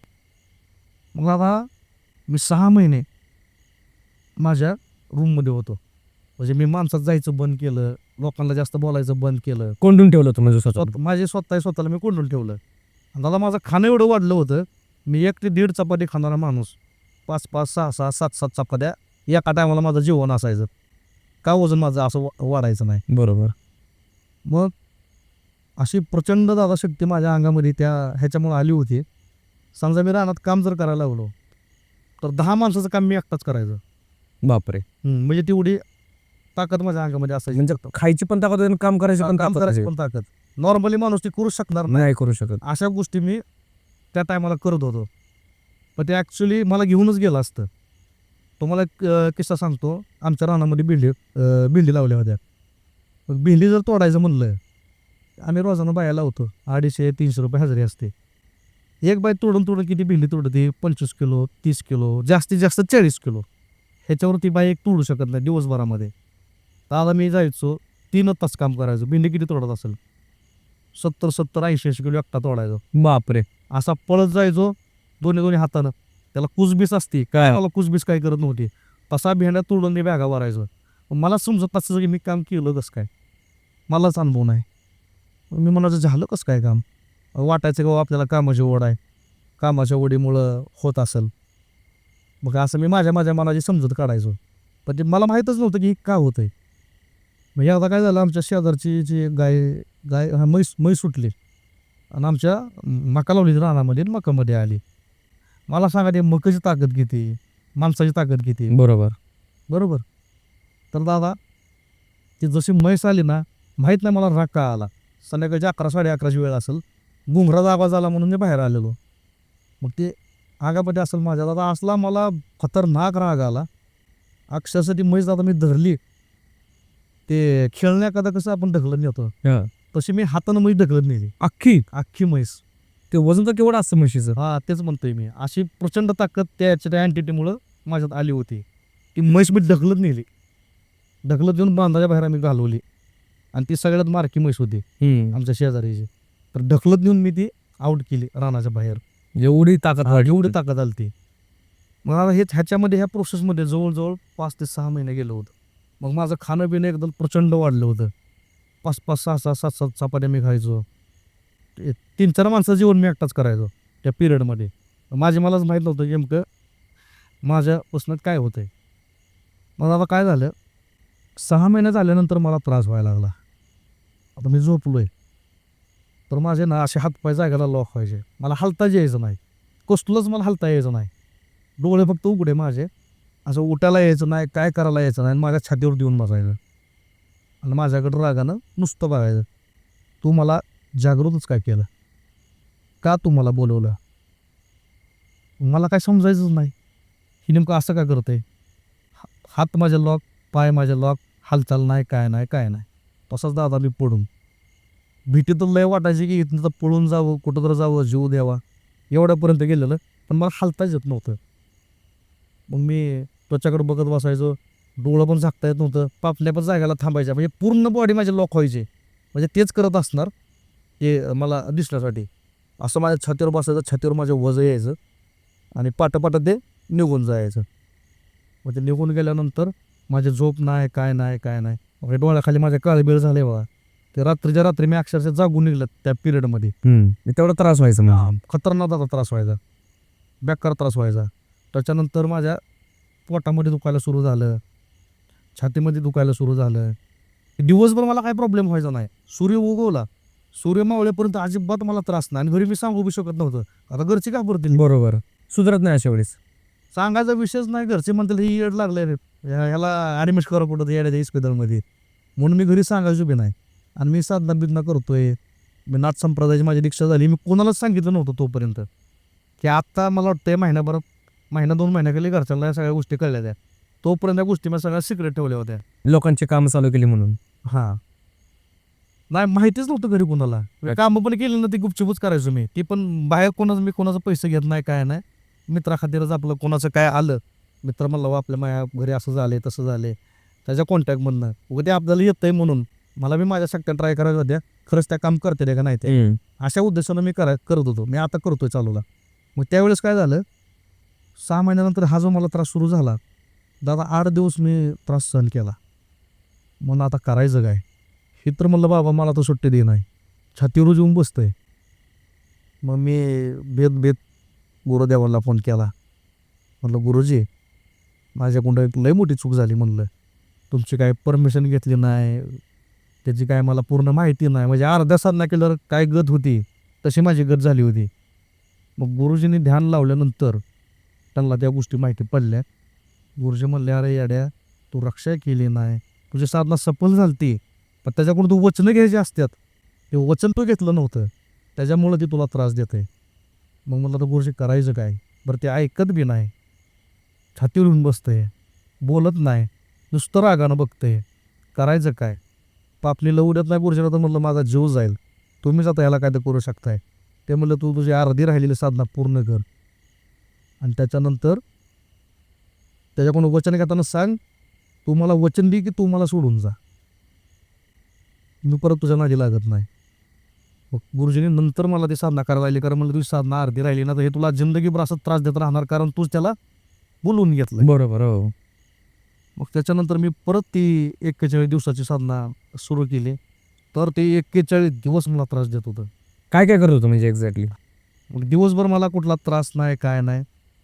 Speaker 1: मग आता मी 6 महिने माझ्या रूममध्ये होतो. म्हणजे मी माणसात जायचं बंद केलं, लोकांना जास्त बोलायचं बंद केलं,
Speaker 2: कोंडून ठेवलं तुम्ही स्वतः?
Speaker 1: माझे स्वतःला मी कोंडून ठेवलं. आणि दादा माझं खाणं एवढं वाढलं होतं, मी 1 ते 1.5 चपाती खाणारा माणूस 5-5, 6-6, 7-7 चपात्या एका टायमाला माझं जेवण असायचं. का वजन माझं असं वाढायचं नाही.
Speaker 2: बरोबर.
Speaker 1: मग अशी प्रचंड दादा शक्ती माझ्या अंगामध्ये त्या ह्याच्यामुळे आली होती. समजा मी रानात काम जर करायला लागलो तर 10 माणसाचं काम मी एकटाच करायचं.
Speaker 2: बापरे.
Speaker 1: म्हणजे तेवढी ताकद माझ्या अंगामध्ये असायची.
Speaker 2: म्हणजे खायची पण ताकद आणि काम करायची पण
Speaker 1: काम
Speaker 2: ताकद
Speaker 1: करायची
Speaker 2: असायची.
Speaker 1: पण ताकद. नॉर्मली माणूस ती करू शकणार नाही.
Speaker 2: नाही करू शकत.
Speaker 1: अशा गोष्टी मी त्या टायमाला करत होतो. पण ते ॲक्च्युली मला घेऊनच गेलं असतं. तुम्हाला एक किस्सा सांगतो. आमच्या रानामध्ये भेंडी लावल्या होत्या. मग भेंडी जर तोडायचं म्हणलं आम्ही रोजानं बाया लावतो. 250-300 रुपये हजेरी असते. एक बाई तोडून किती भेंडी तोडते? 25 किलो, 30 किलो, जास्तीत जास्त 40 किलो. ह्याच्यावर ती बाई एक तोडू शकत नाही दिवसभरामध्ये. तर आता मी जायचो 3 तास काम करायचो. भेंडी किती तोडत असेल? 70-70, 80-80 किलो एकटा तोडायचो.
Speaker 2: बापरे.
Speaker 1: असा पळत जायचो दोन्ही हातानं. त्याला कुसबीस असते
Speaker 2: काय?
Speaker 1: मला कुसबीस काय करत नव्हती. तसा भेंड्या तोडून मी बॅगा भरायचो. मला समजत नसतं की मी काम केलं कसं काय. मलाच अनुभव नाही. मी म्हणायचं झालं कसं काय काम. वाटायचं की आपल्याला कामाची ओढ आहे. कामाच्या ओढीमुळं होत असेल. मग असं मी माझ्या मनाची समजूत काढायचो. पण ते मला माहीतच नव्हतं की का होतंय. मग एकदा काय झालं आमच्या शेजारची जी म्हैस सुटली आणि आमच्या मका लावली रानामध्ये आणि मकामध्ये आली. मला सांगा ते मकाची ताकद किती, माणसाची ताकद किती. बरोबर. तर दादा ती जशी म्हैस आली ना माहीत नाही मला राग का आला. संध्याकाळची 11-11:30 वेळ असेल. घुंगराचा आवाज आला म्हणून मी बाहेर आलेलो. मग ते आगामध्ये असेल माझ्या दादा असला मला खतरनाक राग आला. अक्षरशः ती म्हैस दादा मी धरली. ते खेळण्या एखादा कसं आपण ढकलत नेतो तशी मी हातानं म्हैस ढकलत नेली. अख्खी म्हैस.
Speaker 2: ते वजन तर केवढं असतं म्हशीचं.
Speaker 1: हा तेच म्हणतोय मी. अशी प्रचंड ताकद त्या अँटिटीमुळं माझ्यात आली होती. ती म्हैस मी ढकलत नेली. ढकलत घेऊन बांधाच्या बाहेर आम्ही घालवली. आणि ती सगळ्यात मारकी म्हैस होती आमच्या शेजारीची. तर ढकलत नेऊन मी ती आउट केली रानाच्या बाहेर.
Speaker 2: एवढी ताकद
Speaker 1: एवढी ताकद आली ती. मग आता ह्याच्यामध्ये ह्या प्रोसेसमध्ये जवळजवळ 5 ते 6 महिने गेलं होतं. मग माझं खाणं पिणं एकदम प्रचंड वाढलं होतं. 5-5, 6-6, 7-7 चपात्या मी खायचो. 3-4 माणसाचं जेवण मी एकटाच करायचो त्या पिरियडमध्ये. मलाच माहीत नव्हतं नेमकं माझ्यापासून काय होतंय. मग आता काय झालं 6 महिने झाल्यानंतर मला त्रास व्हायला लागला. आता मी झोपलोय तर माझे ना असे हातपाय जागेला लॉक व्हायचे. मला हलताच यायचं नाही. कसलंच मला हलता यायचं नाही. डोळे फक्त उघडे माझे. असं उठायला यायचं नाही, काय करायला यायचं नाही. माझ्या छातीवर देऊन बसायचं आणि माझ्याकडं रागानं नुसतं बघायचं. तू मला जागृतच काय केलं, का तू मला बोलवलं. मला काय समजायचंच नाही ही नेमकं असं का करतंय. हात माझे लॉक, पाय माझे लॉक, हालचाल नाही, काय नाही. तसाच दादा मी पडून. भीती तर लय वाटायची की इथनं तर पळून जावं, कुठं तर जावं, जीव द्यावा, एवढ्यापर्यंत गेलेलं. पण मला हालताच येत नव्हतं. मग मी त्वच्याकडे बघत बसायचो. डोळं पण झाकता येत नव्हतं. पापल्या पण जागेला थांबायच्या. म्हणजे पूर्ण बॉडी माझी लॉक व्हायची. म्हणजे तेच करत असणार ते मला दिसण्यासाठी. असं माझ्या छातीवर बसायचं, छातीवर माझं वजं यायचं आणि पाटं ते निघून जायचं. मग ते निघून गेल्यानंतर माझी झोप नाही, काय नाही. म्हणजे डोळ्याखाली माझ्या काळबेळ झाले बघा. ते रात्रीच्या रात्री मी अक्षरशः जागून निघलं त्या पिरियडमध्ये.
Speaker 2: तेवढा त्रास व्हायचा मग.
Speaker 1: खतरनाक आता त्रास व्हायचा, बेकार त्रास व्हायचा. त्याच्यानंतर माझ्या पोटामध्ये दुखायला सुरू झालं, छातीमध्ये दुखायला सुरू झालं. दिवसभर मला काही प्रॉब्लेम व्हायचा नाही. सूर्य उगवला, सूर्य मावळेपर्यंत अजिबात मला त्रास नाही. आणि घरी मी सांगू बी शकत नव्हतं. आता घरची का पडतील.
Speaker 2: बरोबर. सुधरत नाही अशा वेळेस.
Speaker 1: सांगायचा विषयच नाही. घरचे म्हणतील ही येड लागले रे, ह्याला ॲडमिट करा कुठं येड्याच्या हॉस्पिटलमध्ये. म्हणून मी घरी सांगायचो बी नाही. आणि मी साधना बिधना करतोय, मी नाथ संप्रदायाची माझी दीक्षा झाली. मी कोणालाच सांगितलं नव्हतं तोपर्यंत. की आत्ता मला वाटतंय महिना 2 महिन्याखाली घरच्यांना या सगळ्या गोष्टी कळल्या त्या. तोपर्यंत त्या गोष्टी मी सगळ्या सिक्रेट ठेवल्या होत्या.
Speaker 2: लोकांची कामं चालू केली म्हणून.
Speaker 1: हां, नाही माहितीच नव्हतं घरी कोणाला. कामं पण केली ना ती गुपचुपच करायचो मी. ती पण बाहेर मी कोणाचं पैसे घेत नाही, काय नाही. मित्राखातीरच आपलं कोणाचं काय आलं, मित्र म्हणलं आपल्या माझ्या घरी असं झाले तसं झाले, त्याच्या कॉन्टॅक्टमधनं उगं ते आपल्याला येतंय म्हणून. मला बी माझ्या शक्त्या ट्राय करायच्या होत्या. खरंच त्या काम करते का नाही ते, अशा उद्देशानं मी करत होतो. मी आता करतोय चालूला. मग त्यावेळेस काय झालं 6 महिन्यानंतर हा जो मला त्रास सुरू झाला दादा, 8 दिवस मी त्रास सहन केला. म्हणून आता करायचं काय. हे तर म्हणलं बाबा मला तर सुट्टी दे नाही, छातीवर येऊन बसतंय. मग मी बेत गुरुदेवाला फोन केला. म्हणलं गुरुजी माझ्याकडून एक लय मोठी चूक झाली. म्हणलं तुमची काय परमिशन घेतली नाही, त्याची काय मला पूर्ण माहिती नाही. म्हणजे अर्ध्या साधना केल्यावर काय गत होती तशी माझी गत झाली होती. मग गुरुजींनी ध्यान लावल्यानंतर त्यांना त्या गोष्टी माहिती पडल्या. गुरुजी म्हणले, अरे येड्या, तू रक्षा केली नाही, तुझी साधना सफल झालती, पण त्याच्याकडून तू वचनं घ्यायची असतात, ते वचन तू घेतलं नव्हतं, त्याच्यामुळं ती तुला त्रास देत आहे. मग म्हणलं तर गुरुजी करायचं काय? बरं ते ऐकत बी नाही, छातीवर येऊन बसतंय, बोलत नाही, नुसतं रागानं बघतंय, करायचं काय? पापली उद्यात नाही गुरुजीला तर म्हणलं माझा जीव जाईल, तुम्हीच आता याला काय तर करू शकताय. ते म्हणलं तू तुझी अर्धी राहिलेली साधना पूर्ण कर आणि त्याच्यानंतर त्याच्याकडून वचन घेताना सांग, तू मला वचन दे की तू मला सोडून जा, मी परत तुझ्या नादी लागत नाही. मग गुरुजीने नंतर मला ती साधना करायला लागली, कारण म्हणलं तुझी साधना अर्धी राहिली ना तर हे तुला जिंदगीभर असं त्रास देत राहणार, कारण तूच त्याला बोलवून घेतलं.
Speaker 2: बरोबर. हो.
Speaker 1: मग त्याच्यानंतर मी परत ती 41 दिवसाची साधना सुरू केली. तर ते 41 दिवस मला त्रास देत होतं.
Speaker 2: काय काय करत होतो म्हणजे एक्झॅक्टली?
Speaker 1: मग दिवसभर मला कुठला त्रास नाही, काय नाही.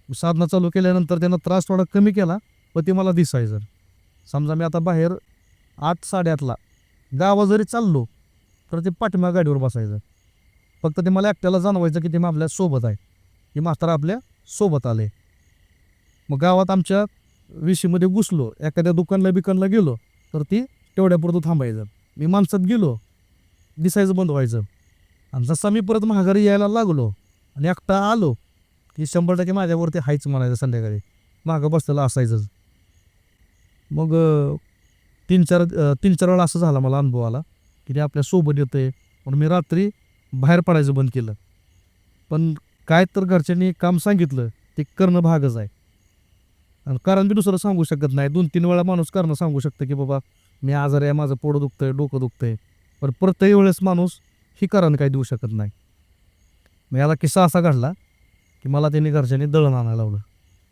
Speaker 1: साधना चालू केल्यानंतर त्यानं त्रास थोडा कमी केला, पण ते मला दिसायचं. समजा मी आता बाहेर 8-8:30ला गावात जरी चाललो तर ते पाठीमाग गाडीवर बसायचं. फक्त ते मला एकट्याला जाणवायचं की ते मग आपल्या सोबत आहे, की म्हातारा आपल्या सोबत आले. मग गावात आमच्या विशीमध्ये घुसलो, एखाद्या दुकानला गेलो तर ती तेवढ्यापुरतं थांबायचं. मी माणसात गेलो, दिसायचं बंद व्हायचं. आणि जसा मी परत माघारी यायला लागलो आणि एकटा आलो की 100% माझ्यावरती हायच म्हणायचं, संध्याकाळी मागं बसलेलं असायचंच. मग 3-4 वेळा असं झाला मला अनुभव आला की ते आपल्या सोबत येतंय, म्हणून मी रात्री बाहेर पडायचं बंद केलं. पण काय तर घरच्यांनी काम सांगितलं ते करणं भागच आहे, आणि कारण बी दुसरं सांगू शकत नाही. 2-3 वेळा माणूस कारण सांगू शकतं की बाबा मी आजारी आहे, माझं पोट दुखतंय, डोकं दुखतंय, पण प्रत्येक वेळेस माणूस ही कारण काही देऊ शकत नाही. मग याला किस्सा असा घडला की मला त्यांनी घरच्यांनी दळण आणायला लावलं.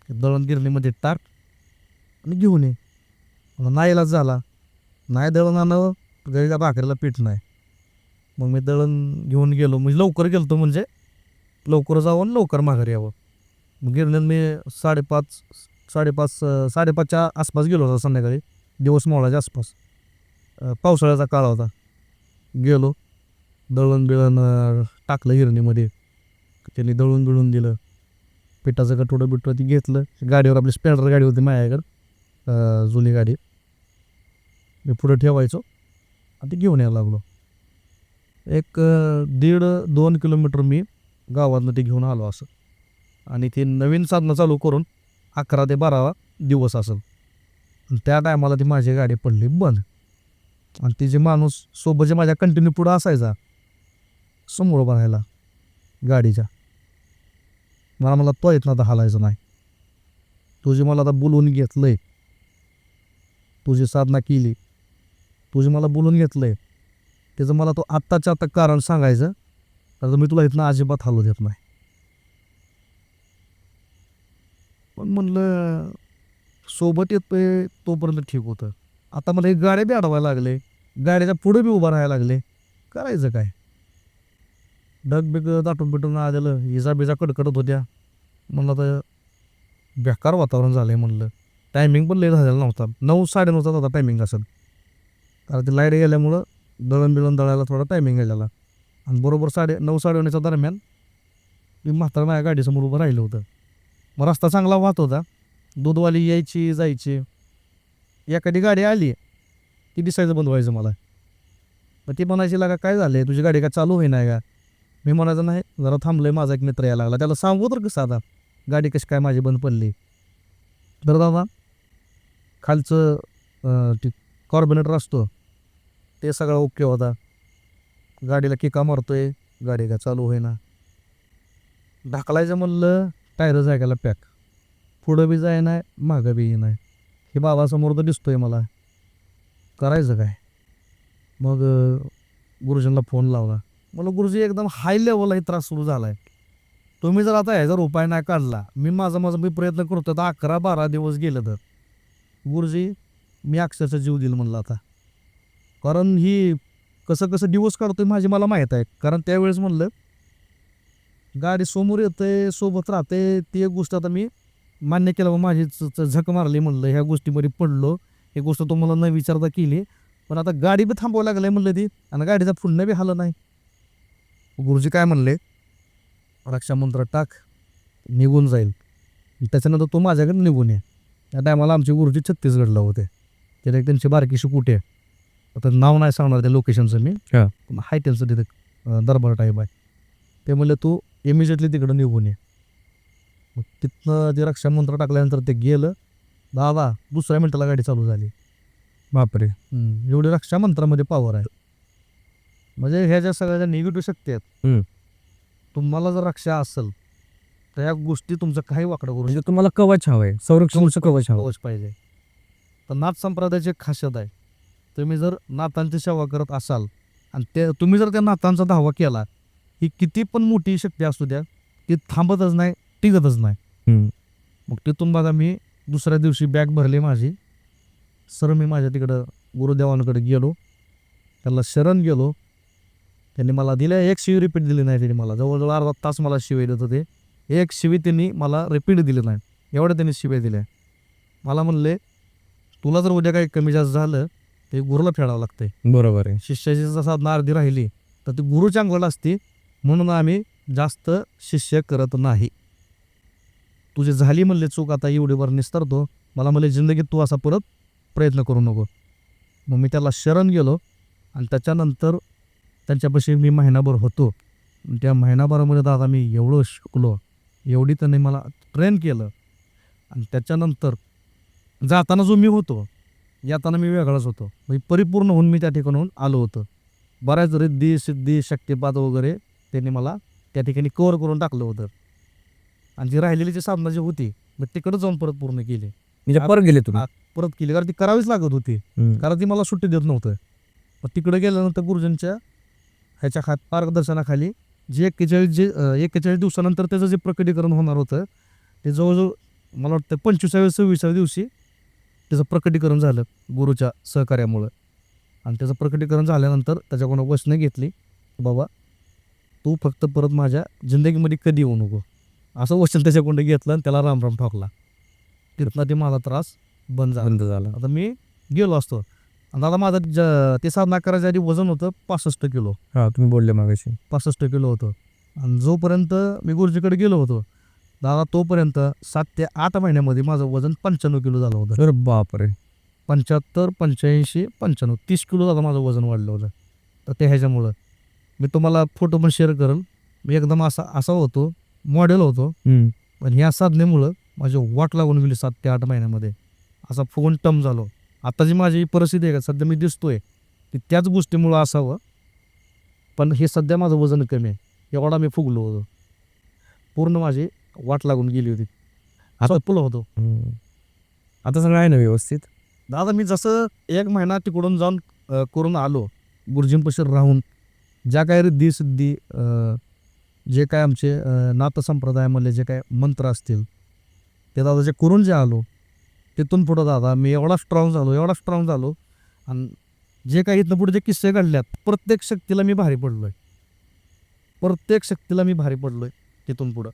Speaker 1: दळण गिरणीमध्ये टाक आणि घेऊन ये. मला नाईलाज झाला, नाही दळण आणावं, घरी भाकरीला पीठ नाही. मग मी दळण घेऊन गेलो, म्हणजे लवकर गेलो तो, म्हणजे लवकर जावं आणि लवकर माघारी यावं. मग गिरणीत मी 5:30च्या आसपास गेलो होता संध्याकाळी, दिवस मोडाच्या आसपास. पावसाळ्याचा काळ होता. गेलो, दळण बिळण टाकलं गिरणीमध्ये, त्यांनी दळून बिळून दिलं. पिठाचं कटोडं बिटोडं ती घेतलं, गाडीवर आपली स्प्लेंडर गाडी होती माझ्याकडं, जुनी गाडी, मी पुढं ठेवायचो आणि ते घेऊन यायला लागलो. एक 1.5-2 किलोमीटर मी गावातनं ते घेऊन आलो असं. आणि ते नवीन साधनं चालू करून 11 ते 12 दिवस असेल. त्या टायमाला ती माझी गाडी पडली बंद, आणि ती जे माणूस सोबत जे माझ्या कंटिन्यू पुढं असायचा समोर बघायला गाडीच्या, मला तो येत ना आता हालायचं नाही. तुझी मला आता बोलवून घेतलंय, तुझी साधना केली, तुझी मला बोलून घेतलंय, त्याचं मला तो आत्ताच्या आत्ता कारण सांगायचं, तर मी तुला इथनं अजिबात हालू देत नाही. पण म्हणलं सोबत येतोय तोपर्यंत ठीक होतं, आता मला एक गाड्या बी अडवायला लागले, गाड्याच्या पुढे बी उभं राहायला लागले, करायचं काय? ढगबिग दाटून बिटून आलेलं, इजा बिजा कडकडत होत्या. म्हणलं तर बेकार वातावरण झालं आहे. म्हणलं टायमिंग पण लेट झालेला नव्हता, 9-9:30 होता टायमिंग असेल, कारण ते लाईट गेल्यामुळं दळण बिळण दळायला थोडा टायमिंग गेलेला. आणि बरोबर 9-9:30च्या दरम्यान मी म्हातारा माझ्या गाडीसमोर उभं राहिलं होतं. मग रस्ता चांगला वाहत होता, दूधवाली यायची जायची, एखादी गाडी आली ती दिसायचं बंद व्हायचं मला. मग ती म्हणायची, लागा काय झालं आहे, तुझी गाडी काय चालू होई नाही का? मी म्हणायचं नाही, जरा थांबलं आहे, माझा एक मित्र यायला लागला, त्याला सांगू तर कसं आता गाडी कशी काय माझी बंद पडली. तर दादा खालचं ती कार्बोनेटर असतो ते सगळं ओके होता, गाडीला किका मारतोय, गाडी काय चालू होईना. ढकलायचं म्हणलं टायर जायला पॅक, पुढं बी जाय नाही, मागं बी नाही, हे बाबासमोर तर दिसतोय मला, करायचं काय? मग गुरुजींना फोन लावला. मला गुरुजी एकदम हाय लेवलला त्रास सुरू झाला आहे, तुम्ही जर आता ह्याचा उपाय नाही काढला, मी प्रयत्न करतो तर 11-12 दिवस गेलं तर गुरुजी मी अक्षरशः जीव दिल म्हणलं आता. कारण ही कसं कसं दिवस काढतोय माझी मला माहीत आहे, कारण त्यावेळेस म्हणलं गाडी समोर येते सोबत राहते, ती एक गोष्ट आता मी मान्य केलं, माझी झक मारली म्हणलं, ह्या गोष्टीमध्ये पडलो, ही गोष्ट तुम्हाला न विचारता केली, पण आता गाडी बी थांबवावं लागलंय म्हणलं ती, आणि गाडीचा पुन्हा बी हालं नाही. गुरुजी काय म्हणले, रक्षामंत्र टाक, निघून जाईल. त्याच्यानंतर तो माझ्याकडे निघून ये. त्या टायमाला आमचे गुरुजी छत्तीसगडला होते. त्याला एक त्यांची बारकीशी कुठे आहे, आता नाव नाही सांगणार त्या लोकेशनचं मी,
Speaker 2: हा.
Speaker 1: पण आहे त्यांचं तिथे दरबार टाईप आहे. ते म्हणले तू इमिजिएटली तिकडं निघून ये. मग तिथनं ते रक्षामंत्र टाकल्यानंतर ते गेलं. दादा दुसऱ्या मिनिटाला गाडी चालू झाली.
Speaker 2: बापरे.
Speaker 1: एवढी रक्षामंत्रामध्ये पॉवर आहे. म्हणजे ह्या ज्या सगळ्या निगेटिव्ह शक्ती आहेत, तुम्हाला जर रक्षा असेल तर ह्या गोष्टी तुमचं काही वाकडं करू
Speaker 2: म्हणजे तुम्हाला कवच हवंय, संरक्षणाचं कवच हवं.
Speaker 1: कवच पाहिजे. तर नाथ संप्रदायाची एक खासियत आहे, तुम्ही जर नाथांची सेवा करत असाल आणि ते तुम्ही जर त्या नाथांचा धावा केला, ही किती पण मोठी शक्ती असू द्या, ती थांबतच नाही, टिकतच नाही. मग तिथून बघा मी दुसऱ्या दिवशी बॅग भरली माझी, सर मी माझ्या तिकडं गुरुदेवांकडे गेलो, त्याला शरण गेलो. त्यांनी मला दिल्या, एक शिवी रिपीट दिली नाही त्यांनी मला. जवळजवळ अर्धा तास मला शिवे देत होते. एक शिवी त्यांनी मला रिपीट दिली नाही, एवढ्या त्यांनी शिव्या दिल्या. मला म्हणले तुला जर उद्या काही कमी जास्त झालं ते गुरुला फेडावं लागतंय.
Speaker 2: बरोबर आहे.
Speaker 1: शिष्याची जर साधना अर्धी राहिली तर ती गुरु चांगला असते, म्हणून आम्ही जास्त शिष्य करत नाही. तुझी झाली म्हणले चूक, आता एवढीवर निस्तरतो. मला म्हणले जिंदगीत तू असा परत प्रयत्न करू नको. मग मी त्याला शरण गेलो आणि त्याच्यानंतर त्यांच्यापाशी मी महिनाभर होतो. त्या महिनाभरामध्ये दादा मी एवढं शिकलो, एवढी त्यांनी मला ट्रेन केलं. आणि त्याच्यानंतर जाताना जो मी होतो, येताना मी वेगळाच होतो. म्हणजे परिपूर्ण होऊन मी त्या ठिकाणाहून आलो होतो. बऱ्याच रिद्धी सिद्धी शक्तिपात वगैरे त्यांनी मला त्या ठिकाणी कव्हर करून टाकलं होतं. आणि जी राहिलेली जी साधना जी होती मग तिकडं जाऊन परत पूर्ण केली.
Speaker 2: म्हणजे परत गेले तुम्ही.
Speaker 1: परत केली, कारण ती करावीच लागत होती, कारण ती मला सुट्टी देत नव्हतं. मग तिकडे गेल्यानंतर गुरुजींच्या ह्याच्या मार्गदर्शनाखाली जे 41 दिवसानंतर त्याचं जे प्रकटीकरण होणार होतं, ते जवळजवळ मला वाटतं 25-26व्या दिवशी त्याचं प्रकटीकरण झालं गुरुच्या सहकार्यामुळं. आणि त्याचं प्रकटीकरण झाल्यानंतर त्याच्याकडून वचनं घेतली, बाबा तू फक्त परत माझ्या जिंदगीमध्ये कधी येऊ नको, असं वचन त्याच्याकडून घेतलं आणि त्याला रामराम ठोकला. तिथनं ते माझा त्रास बंद झाला. आता मी गेलो असतो. आणि दादा माझं ते साधना करायच्या आधी वजन होतं 65 किलो.
Speaker 2: हा, तुम्ही बोलले मागाशी
Speaker 1: 65 किलो होतं. आणि जोपर्यंत मी गुरुजीकडे गेलो होतो दादा, तोपर्यंत 7 ते 8 महिन्यामध्ये माझं वजन 95 किलो झालं होतं.
Speaker 2: अरे बापरे.
Speaker 1: 75, 85, 95, 30 किलो दादा माझं वजन वाढलं होतं. तर ते ह्याच्यामुळं मी तुम्हाला फोटो पण शेअर करेल. मी एकदम असा होतो, मॉडेल होतो. पण ह्या साधनेमुळं माझी वाट लागून गेली 7 ते 8 महिन्यामध्ये. असा फुगून टम झालो. आता जी माझी परिस्थिती आहे का सध्या मी दिसतोय ती त्याच गोष्टीमुळं असावं, पण हे सध्या माझं वजन कमी आहे, एवढा मी फुगलो होतो. पूर्ण माझी वाट लागून गेली होती, चपलो होतो.
Speaker 2: आता सगळं आहे ना व्यवस्थित
Speaker 1: दादा? मी जसं 1 महिना तिकडून जाऊन करून आलो, गुरुजींपाशी राहून ज्या काय रिद्धी सिद्धी जे काय आमचे नाथ संप्रदायामधले जे काय मंत्र असतील ते दादा जे करून जे आलो, तिथून पुढं दादा मी एवढा स्ट्रॉंग झालो. आणि जे काही इथनं पुढे जे किस्से घडल्यात, प्रत्येक शक्तीला मी भारी पडलोय. तिथून पुढं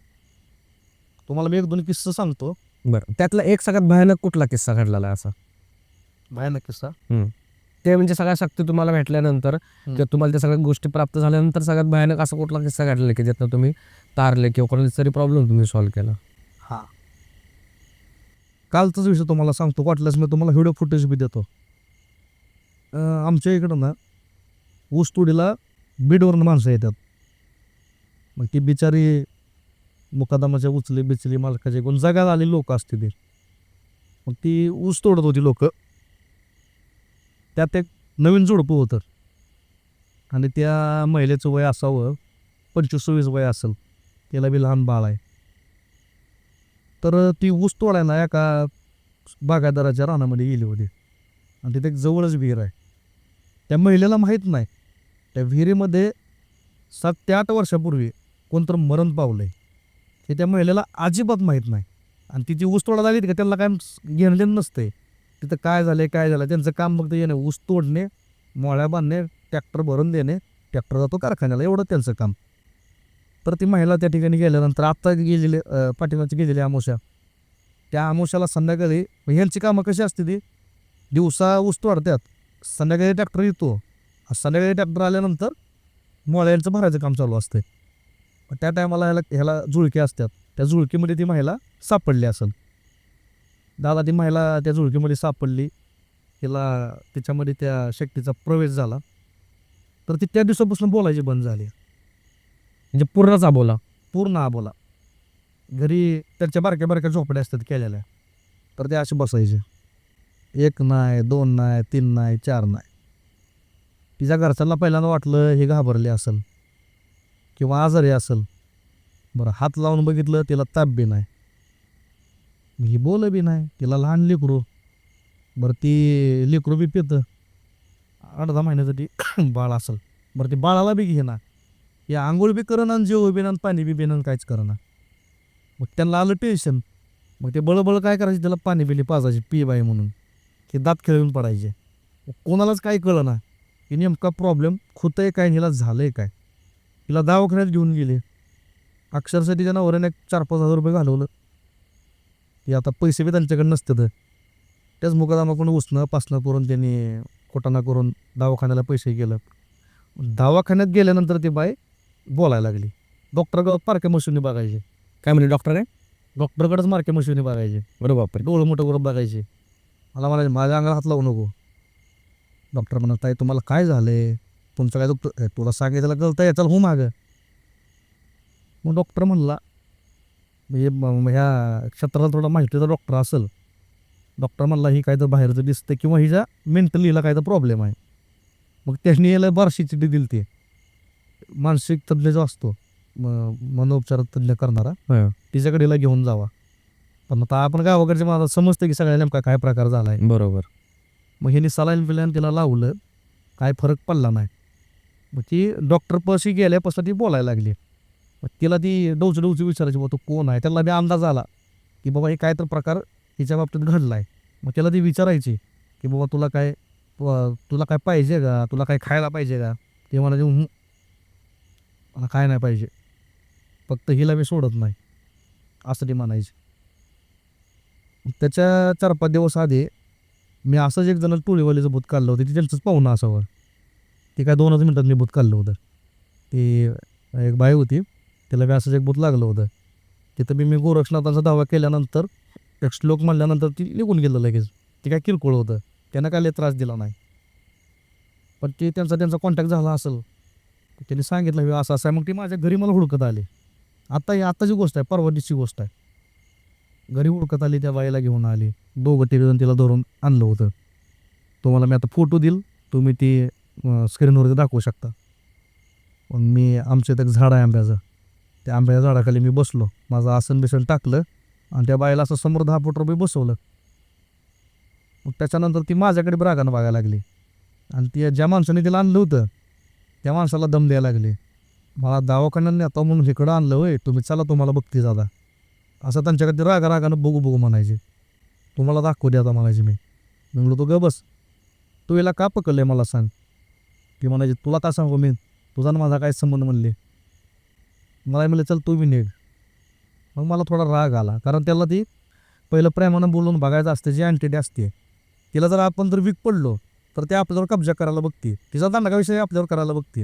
Speaker 1: तुम्हाला मी 1-2 किस्सा सांगतो.
Speaker 2: बरं, त्यातला एक सगळ्यात भयानक कुठला किस्सा घडलेला आहे असा?
Speaker 1: भयानक किस्सा
Speaker 2: ते म्हणजे सगळ्या शक्ती तुम्हाला भेटल्यानंतर किंवा तुम्हाला त्या सगळ्या गोष्टी प्राप्त झाल्यानंतर सगळ्यात भयानक असा कुठला किस्सा घडलेला की ज्यातनं तुम्ही तारले किंवा कोणाचा तरी प्रॉब्लेम तुम्ही सॉल्व्ह केला?
Speaker 1: हां, कालचाच विषय तुम्हाला सांगतो, वाटल्यास मी तुम्हाला व्हिडिओ फुटेज बी देतो. आमच्या इकडं ना ऊसतोडीला बीडवरून माणसं येतात. मग ती बिचारी मुकादमाच्या उचली बिचली मालकाचे कोण जगात आलेली लोक असते ते. मग ती ऊस तोडत होती लोक. त्यात एक नवीन जोडपं होतं आणि त्या महिलेचं वय असावं 25-26 वय असेल, त्याला बी लहान बाळ आहे. तर ती ऊस तोडायला एका बागायतदाराच्या रानामध्ये गेली होती आणि तिथे एक जवळच विहीर आहे. त्या महिलेला माहीत नाही त्या विहिरीमध्ये 7 ते 8 वर्षापूर्वी कोणतं मरण पावलं आहे, हे त्या महिलेला अजिबात माहीत नाही. आणि ती जी ऊस तोडायला आली का त्यांना काय घेणं नसते तिथं काय झालं. त्यांचं काम फक्त येणे, ऊस तोडणे, मोळ्या बांधणे, ट्रॅक्टर भरून देणे, ट्रॅक्टर जातो कारखान्याला, एवढं त्यांचं काम. तर ती महिला त्या ठिकाणी गेल्यानंतर आत्ता गेलेले पाठीमागची गेलेली अमावस्या, त्या अमावस्याला संध्याकाळी ह्यांची कामं कशी असते, ती दिवसा ऊस तोडतात संध्याकाळी ट्रॅक्टर येतो. संध्याकाळी ट्रॅक्टर आल्यानंतर मोळ्यांचं भरायचं काम चालू असतं. त्या टायमाला ह्याला जुळके असतात. त्या जुळकीमध्ये ती महिला सापडली असेल. दादा ती महिला त्या जुळकीमध्ये सापडली. तिला तिच्यामध्ये त्या शक्तीचा प्रवेश झाला. तर ती त्या दिवसापासून बोलायची बंद झाली.
Speaker 2: म्हणजे पूर्णच बोला.
Speaker 1: पूर्ण आबोला. घरी त्यांच्या बारक्या बारक्या झोपड्या असतात केलेल्या. तर ते असे बसायचे. 1 नाही, 2 नाही, 3 नाही, 4 नाही. तिच्या घरच्यांना पहिल्यांदा वाटलं हे घाबरले असेल किंवा आजारी असेल. बरं हात लावून बघितलं, तिला ताप बी नाही, ही बोल बी नाही. तिला लहान लेकरू. बरं ती लेकरू बी पितं. 8-10 महिन्याचं ती बाळ असेल. बरं ती बाळाला बी घेणार. या आंघोळ बी करणं आणि जेव बी ना पाणी बी पिणं काहीच करणं. मग त्यांना आलं टेन्शन. मग ते बळबळ काय करायचे, त्याला पाणी बिली पाजायचे, पी बाई म्हणून. ते दात खेळून पडायचे. कोणालाच काही कळलं ना की नेमका प्रॉब्लेम होतंय काय, हिला झालंय काय. हिला दवाखान्यात घेऊन गेले. अक्षरशः तिच्या नवऱ्याने 4-5 हजार रुपये घालवलं. की आता पैसे बी त्यांच्याकडे नसते. तर त्याच मुकादमाकडून उसणं पासणं करून त्यांनी खोटाना करून दवाखान्याला पैसे गेलं. दवाखान्यात गेल्यानंतर ती बाई बोलायला लागली. डॉक्टरकडं पारख्या मशीनी बघायचे.
Speaker 2: काय म्हणजे डॉक्टर आहे?
Speaker 1: डॉक्टरकडेच मारक्या मशीनी बघायचे.
Speaker 2: बरोबर बापरे.
Speaker 1: डोळं मोठं करून बघायचे. मला म्हणायचे माझ्या अंगाला हात लावू नको. डॉक्टर म्हणत ताई तुम्हाला काय झालंय, तुमचं काय दुखतं, तुला सांगितलं कळतं याच्याला हो मागं. मग डॉक्टर म्हणला म्हणजे ह्या क्षेत्राला थोडा माहितीचा डॉक्टर असेल. डॉक्टर म्हणला ही काय तर बाहेरचं दिसतं किंवा हिच्या मेंटली हिला काय तर प्रॉब्लेम आहे. मग त्याने याला बारशी चिठ्ठी दिली. ती मानसिक तज्ज्ञ जो असतो मनोपचार तज्ज्ञ करणारा, तिच्याकडे हिला घेऊन जावा. पण आता आपण गावाकडचे मला समजतं की सगळ्या नेमका काय प्रकार झाला आहे.
Speaker 2: बरोबर.
Speaker 1: मग ह्यानी सलाईन फिलाईन तिला लावलं. काय फरक पडला नाही. मग ती डॉक्टरपाशी गेल्यापासून ती बोलायला लागली. मग तिला ती डवची विचारायची बाबा तो कोण आहे. त्याला बी अंदाज आला की बाबा हे काय तर प्रकार हिच्या बाबतीत घडला आहे. मग त्याला ती विचारायची की बाबा तुला काय पाहिजे का, तुला काय खायला पाहिजे का. ते म्हणायचे मला काय नाही पाहिजे, फक्त हिला मी सोडत नाही, असं ती म्हणायची. त्याच्या 4-5 दिवस आधी मी असंच एक जण टोळीवालीचं भूत काढलं होतं. ती त्यांचंच पाहुणं असावं. ते काय 2च मिनिटात मी भूत काढलं होतं. ती एक बाई होती, तिला बी असंच एक भूत लागलं होतं. तिथं बी मी गोरक्षनाथांचा दावा केल्यानंतर एक श्लोक म्हणल्यानंतर ती निघून गेलं लगेच. ती काय किरकोळ होतं, त्यांना काय लय त्रास दिला नाही. पण ते त्यांचा कॉन्टॅक्ट झाला असेल. त्यांनी सांगितलं हे असं असं आहे. मग ती माझ्या घरी मला हुडकत आली. आत्ताची गोष्ट आहे, परवा दिवशी गोष्ट आहे. घरी हुडकत आली, त्या बाईला घेऊन आली. दोघं तिघं तिला धरून आणलं होतं. तुम्हाला मी आता फोटो देईल, तुम्ही ती स्क्रीनवरती दाखवू शकता. पण मी आमचं इथं एक झाड आहे आंब्याचं, त्या आंब्याच्या झाडाखाली मी बसलो. माझं आसन बिसन टाकलं आणि त्या बाईला असं समोर 10 फूट रुपये बसवलं. मग त्याच्यानंतर ती माझ्याकडे रागानं बघायला लागली. आणि ती ज्या माणसाने तिला आणलं होतं त्या माणसाला दम द्यायला लागली. मला दवाखान्यात नेता म्हणून इकडं आणलं होय, तुम्ही चला तुम्हाला बघते दादा, असं त्यांच्याकडे रागानं बघू म्हणायचे. तुम्हाला दाखवू द्या आता म्हणायचे. मी म्हणलो तू ग बस, तू याला का पकडलं मला सांग. ती म्हणायची तुला का सांगू मी, तुझा आणि माझा काय संबंध म्हणले. मला म्हणले चल तू बी निघ. मग मला थोडा राग आला, कारण त्याला ती पहिलं प्रेमानं बोलून बघायचं असते. जी अँटिटी असते तिला जर आपण जर वीक पडलो तर ते आपल्यावर कब्जा करायला बघते. तिचा दांडगा विषय आपल्यावर करायला बघते.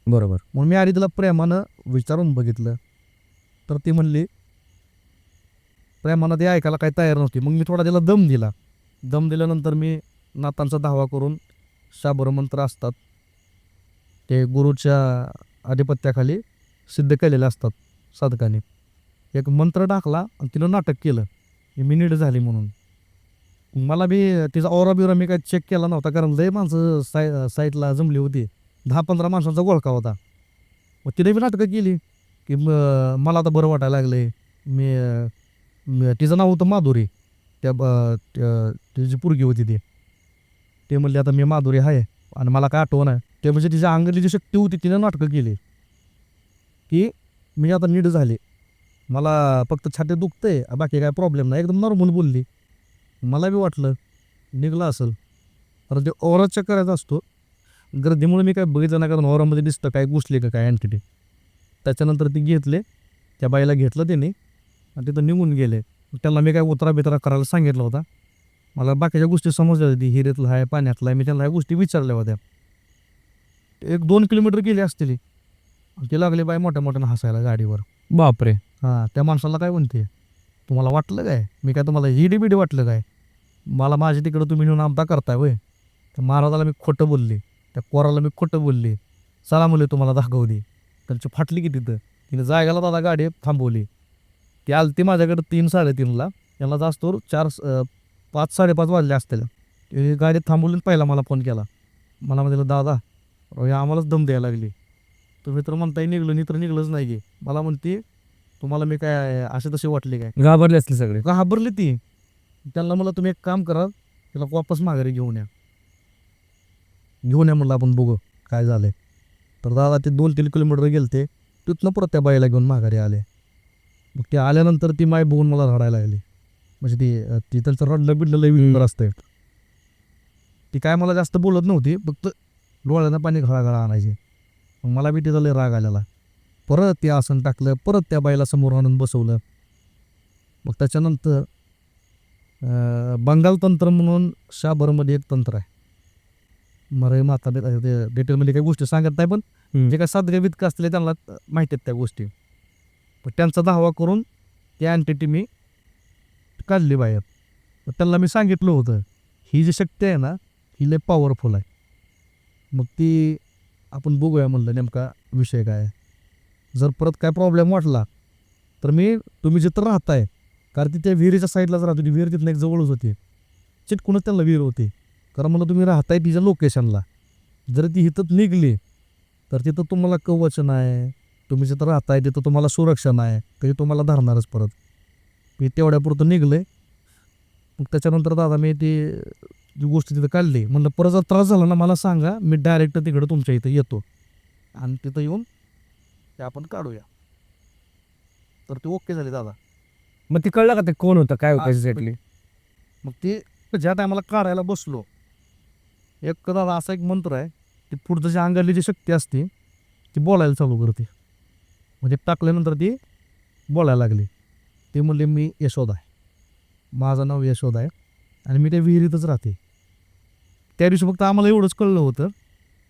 Speaker 2: बरोबर.
Speaker 1: म्हणून मी आधी तिला प्रेमानं विचारून बघितलं. तर ती म्हणली प्रेमानं ते ऐकायला काही तयार नव्हती. मग मी थोडा तिला दम दिला. दम दिल्यानंतर मी नातांचा धावा करून शाबर मंत्र असतात ते गुरुच्या आधिपत्याखाली सिद्ध केलेले असतात साधकाने. एक मंत्र टाकला आणि तिनं नाटक केलं ही मी नीट झाली म्हणून. मला बी तिचा ओरा बिरा मी काही चेक केला नव्हता, कारण लय माणसं साईडला जमली होती. 10-15 माणसांचा गोळका होता. मग तिने बी नाटकं केली की मला आता बरं वाटायला लागलं. तिचं नाव होतं माधुरी. तिची पोरगी होती ते म्हणले आता मी माधुरी आहे आणि मला काय आठवण आहे. ते म्हणजे तिच्या अंगातली जी शक्ती होती तिनं नाटकं केली की मी आता नीट झाले, मला फक्त छातीत दुखतंय, बाकी काय प्रॉब्लेम नाही. एकदम नॉर्मल बोलली. मला बी वाटलं निघलं असेल. तर ते ओरा चेक करायचा असतो. गर्दीमुळे मी काय बघितलं नाही, कारण ओरामध्ये दिसतं काय घुसले का काय अँटिटी. त्याच्यानंतर ती घेतले, त्या बाईला घेतलं त्याने आणि तिथं निघून गेले. त्यांना मी काय उतरा बितरा करायला सांगितलं होता. मला बाकीच्या गोष्टी समजल्या होती, हिरेतला आहे पाण्यातला आहे, मी त्यांना ह्या गोष्टी विचारल्या होत्या. 1-2 किलोमीटर गेले असतील, ते लागले बाई मोठ्या मोठ्यानं हसायला गाडीवर.
Speaker 2: बापरे.
Speaker 1: हां, त्या माणसाला काय म्हणते, तुम्हाला वाटलं काय मी काय तुम्हाला हिडी वाटलं काय, मला माझ्या तिकडं तुम्ही नेऊन आमदा करताय होय. त्या महाराजाला मी खोटं बोलले, त्या कोराला मी खोटं बोलले, चला म्हणले तुम्हाला दाखवली. त्यांची फाटली की तिथं तिने जायगाला दादा गाडी थांबवली. ती आलती माझ्याकडे 3-3:30ला, त्यांना जास्त 5-5:30 वाजले असतील. ते गाडी थांबवली पहिला मला फोन केला. मला म्हटलं दादा हे आम्हालाच दम द्यायला लागली, तुम्ही तर म्हणताय निघलं, तर निघलंच नाही की. मला म्हणते तुम्हाला मी काय असे तसे वाटले काय.
Speaker 2: घाबरले असले सगळे.
Speaker 1: घाबरली ती. त्यांना मला तुम्ही एक काम करा, तिला वापस माघारी घेऊन या म्हणलं आपण बघू काय झालंय. तर दादा ते 2-3 किलोमीटर गेलते, तिथनं परत त्या बाईला घेऊन माघारी आले. मग ते आल्यानंतर ती माय बघून मला रडायला लागली. म्हणजे ती त्यांचं रडलं बिडलं लई विंगर असतंय. ती काय मला जास्त बोलत नव्हती, फक्त डोळ्यानं पाणी घळाघळा आणायचे. मग मला बी तिथं लई राग आलेला. परत ते आसन टाकलं, परत त्या बाईला समोर आणून बसवलं. मग त्याच्यानंतर बंगाल तंत्र म्हणून शाबरमध्ये एक तंत्र आहे. मरे माता डिटेलमध्ये काही गोष्टी सांगत नाही, पण जे काय साधगे वितकं असलेले त्यांना माहिती आहेत त्या गोष्टी. पण त्यांचा दावा करून ती अँटिटी मी काढली बाहेर. मग त्यांना मी सांगितलं होतं ही जी शक्ती आहे ना ही लय पॉवरफुल आहे. मग ती आपण बघूया म्हणलं नेमका विषय काय आहे. जर परत काय प्रॉब्लेम वाटला तर तुम्ही जिथं राहताय, कारण ती त्या विहिरीच्या साईडलाच राहत होती, विहीर तिथनं एक जवळच होती, चिटकूनच त्यांना विहीर होती. कारण म्हणलं तुम्ही राहताय तिच्या लोकेशनला, जर ती इथं निघली तर तिथं तुम्हाला कवच नाही, तुम्ही जिथं राहताय तिथं तुम्हाला सुरक्षा नाही, तरी तुम्हाला धरणारच परत. मी तेवढ्यापुरतं निघले. मग त्याच्यानंतर दादा मी ती जी गोष्ट तिथं काढली, म्हणलं परत जर त्रास झाला ना मला सांगा, मी डायरेक्ट तिकडं तुमच्या इथं येतो आणि तिथं येऊन ते आपण काढूया. तर ते ओके झाले दादा.
Speaker 2: मग ती कळलं का ते कोण होतं, काय होतं
Speaker 1: हा,
Speaker 2: एक्झॅक्टली?
Speaker 1: मग ते ज्या टायमाला काढायला बसलो, एक दादा असा एक मंत्र आहे की पुढचं जी अंगातली जी शक्ती असते ती बोलायला चालू करते. म्हणजे टाकल्यानंतर ती बोलायला लागली. ते म्हणले मी यशोदा आहे, माझं नाव यशोदा आहे आणि मी त्या विहिरीतच राहते. त्या दिवशी फक्त आम्हाला एवढंच कळलं होतं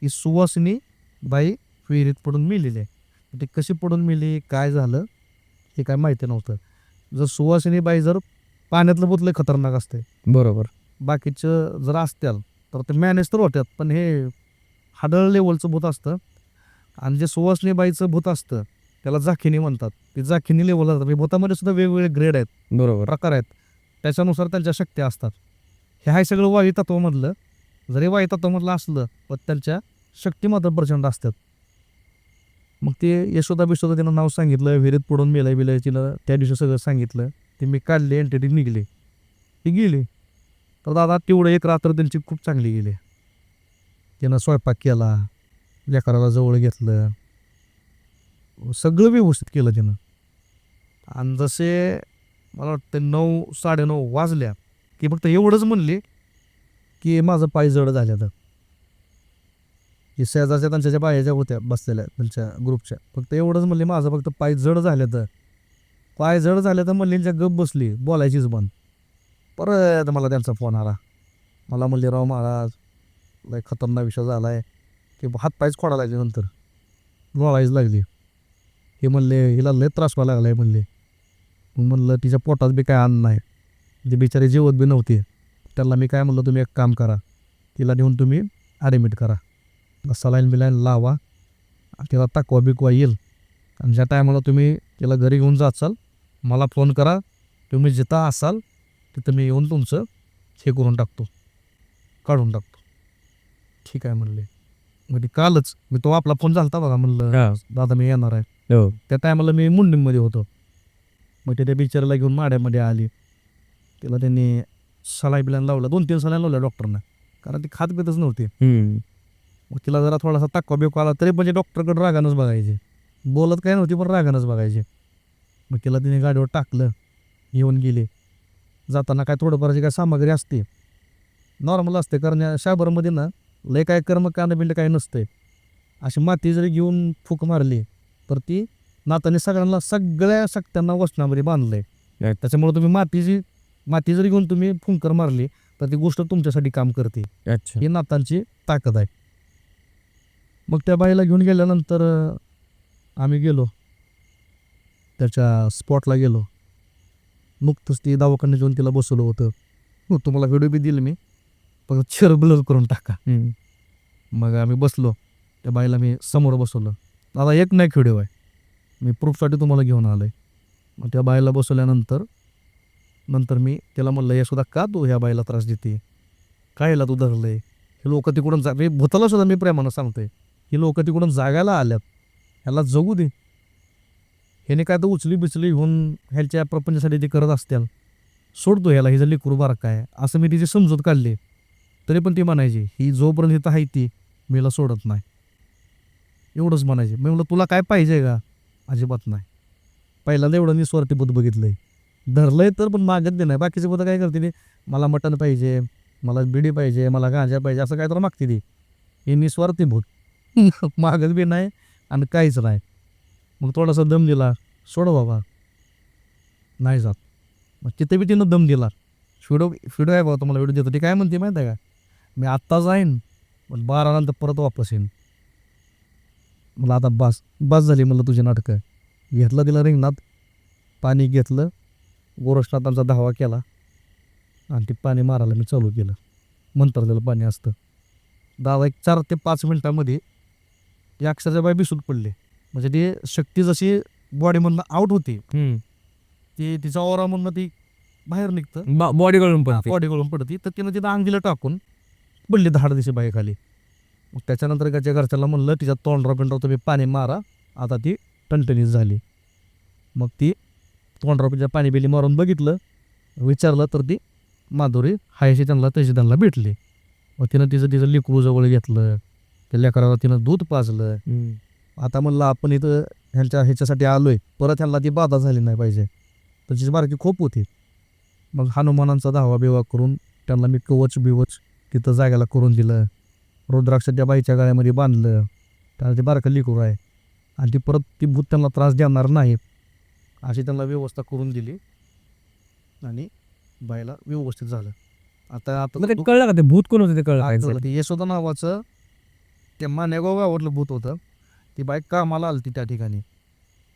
Speaker 1: की सुवासिनी बाई विहिरीत पडून मेलेली आहे. ते कशी पडून मेली, काय झालं हे काय माहिती नव्हतं. जर सुवासिनी बाई जर पाण्यातलं भूत लय खतरनाक असते,
Speaker 2: बरोबर.
Speaker 1: बाकीचं जर असत्याल तर ते मॅनेज तर होत्यात, पण हे हाडळ लेवलचं भूत असतं. आणि जे सुवासिनी बाईचं भूत असतं त्याला जाखिनी म्हणतात. ते जाखिनी लेवलला जातात. म्हणजे भूतामध्ये सुद्धा वेगवेगळे ग्रेड आहेत,
Speaker 2: बरोबर.
Speaker 1: प्रकार आहेत, त्याच्यानुसार त्यांच्या शक्त्या असतात. हे आहे सगळं वायू तत्वामधलं. जरी वायू तत्वामधलं असलं पण त्यांच्या शक्ती मात्र प्रचंड असतात. मग ते यशोदा बिशोदा तिनं नाव सांगितलं, विहिरीत पडून मेलंय बिलय तिनं त्या दिवशी सगळं सांगितलं. ते मी काढले, एंटिटी निघली, ती गेली. तर दादा तेवढं एक रात्र त्यांची खूप चांगली गेली. तिनं स्वयंपाक केला, लेकराला जवळ घेतलं, सगळं व्यवस्थित केलं तिनं. आणि जसे मला वाटतं 9-9:30 वाजल्या की फक्त एवढंच म्हणली की माझं पाय जड झालं. तर की शेजारच्या त्यांच्या बायाच्या होत्या बसलेल्या त्यांच्या ग्रुपच्या, फक्त एवढंच म्हणले माझं फक्त पाय जड झालं. तर पाय जड झालं तर म्हणली गप बसली, बोलायचीच बंद. परत मला त्यांचा फोन आला. मला म्हणले राव महाराज लय खतरनाक विषय झाला आहे की हातपायच खोडा लागले, नंतर लोळायच लागली. हे म्हणले हिला लय त्रास व्हायला लागला आहे म्हणले. मग म्हणलं तिच्या पोटात बी काय अन्न नाही, ती बिचारी जेवत बी नव्हती. त्याला मी काय म्हणलं तुम्ही एक काम करा, तिला नेऊन तुम्ही ॲडमिट करा, सलाईन बिलाईन लावा, तिला ताकवा बिकवा येईल. आणि ज्या टायमाला तुम्ही तिला घरी घेऊन जाचाल मला फोन करा, तुम्ही जिथं असाल तिथं मी येऊन तुमचं हे करून टाकतो, काढून टाकतो. ठीक आहे म्हणले. म्हणजे कालच मी तो आपला फोन झाला बघा, म्हणलं दादा मी येणार आहे. त्या टायमाला मी मुंडीमध्ये होतो. मग ते त्या बिचाराला घेऊन माड्यामध्ये आली. तिला त्यांनी सलाई बिलाईन लावला, 2-3 सलाईन लावल्या डॉक्टरना, कारण ती खात पितच नव्हती. मग तिला जरा थोडासा ताकवा बिकवा आला तरी म्हणजे डॉक्टरकडे रागानच बघायचे, बोलत काय नव्हती पण रागानच बघायचे. मग तिला तिने गाडीवर टाकलं, येऊन गेले. जाताना काय थोडंफारची काय सामग्री असते, नॉर्मल असते, कारण या शाबरमध्ये ना लय काय कर्मकांड बिंड काही नसते. अशी माती जरी घेऊन फूक मारली तर ती नाताने सगळ्या शक्त्यांना वचनामध्ये बांधलंय. त्याच्यामुळे तुम्ही माती जरी घेऊन तुम्ही फुंकर मारली तर ती गोष्ट तुमच्यासाठी काम करते.
Speaker 2: अच्छा.
Speaker 1: ही नातांची ताकद आहे. मग त्या बाईला घेऊन गेल्यानंतर आम्ही गेलो त्याच्या स्पॉटला गेलो. नुकतंच ती दवाखान्यात येऊन तिला बसवलं होतं. तुम्हाला व्हिडिओ बी दिली मी, पण चेहरा ब्लर करून टाका. मग आम्ही बसलो, त्या बाईला मी समोर बसवलं. दादा एक नाही व्हिडिओ आहे, मी प्रूफसाठी तुम्हाला घेऊन आलो आहे. मग त्या बाईला बसवल्यानंतर मी त्याला म्हणलं, हे सुद्धा का तू ह्या बाईला त्रास देते, काय ह्याला तू धरलं आहे, हे लोक तिकडून मी भूताला सुद्धा मी प्रेमानं सांगतोय, ही लोक तिकडून जागायला आल्यात, ह्याला जगू दे. ह्याने काय तर उचली बिचली घेऊन ह्याच्या प्रपंचासाठी ते करत असतील, सोडतो ह्याला, हिचं लेकरू बारं काय, असं मी तिची समजूत काढली. तरी पण ती म्हणायची, ही जोपर्यंत इथं आहे ती मीला सोडत नाही, एवढंच म्हणायचे. मी म्हणलं तुला काय पाहिजे का, अजिबात नाही. पहिल्यांदा एवढं निस्वार्थी बुद्ध बघितलंय, धरलंय तर पण मागत दे नाही. बाकीचे बुद्ध काय करते, मला मटण पाहिजे, मला बिडी पाहिजे, मला गांजा पाहिजे, असं काय तर मागते ती. हे निस्वार्थी भूत मागत बी नाही आणि काहीच नाही. मग थोडासा दम दिला, सोड बाबा, नाही जात. मग तिथे बी तिनं दम दिला. व्हिडिओ आहे बाबा, तुम्हाला व्हिडिओ देतो. ती काय म्हणते माहिती आहे का, मी आत्ता जाईन पण 12 नंतर परत वापस येईन. मला आता बस झाली म्हणलं तुझी नाटकं. घेतलं तिला रिंगणात, पाणी घेतलं, गोरक्षनाथांचा धावा केला आणि ते पाणी मारायला मी चालू केलं. मंत्राचं पाणी असतं. दादा एक 4 ते 5 मिनटामध्ये ती अक्षरशः बाई बिसूट पडले. म्हणजे ती शक्ती जशी बॉडीमधनं आउट होती, ती तिचा ओरामधनं ती बाहेर निघतं,
Speaker 2: बॉडी गळून पण
Speaker 1: बॉडी गळून पडती. तर तिनं तिथं अंगीला टाकून पडली धाड दिशी बाई खाली. मग त्याच्यानंतर त्याच्या घरच्याला म्हणलं, तिच्या तोंडराव पिंडराव तुम्ही पाणी मारा, आता ती टणटणीत झाली. मग ती तोंडराव पिंच्या पाणी बिली मारून बघितलं, विचारलं तर ती माधुरी हायशी त्यांना भेटली. मग तिनं तिचं लेकरू जवळ घेतलं, त्या लेकराला तिनं दूध पाजलं. आता म्हणलं आपण इथं ह्याच्यासाठी आलोय, परत ह्यांना ती बाधा झाली नाही पाहिजे, त्याची बारकी खूप होती. मग हनुमानांचा धावा बिवा करून त्यांना मी कवच बिवच तिथं जागायला करून दिलं. रुद्राक्ष त्या बाईच्या गळ्यामध्ये बांधलं, त्याला ते बारकं लेकरू आहे आणि ती परत ती भूत त्यांना त्रास देणार नाही अशी त्यांना व्यवस्था करून दिली आणि बाईला व्यवस्थित झालं. आता
Speaker 2: कळलं का ते भूत कोण होते ते कळलं?
Speaker 1: ते यशोदा नावाचं त्या मानेगाव गावातलं भूत होतं. ती बाई कामाला आली त्या ठिकाणी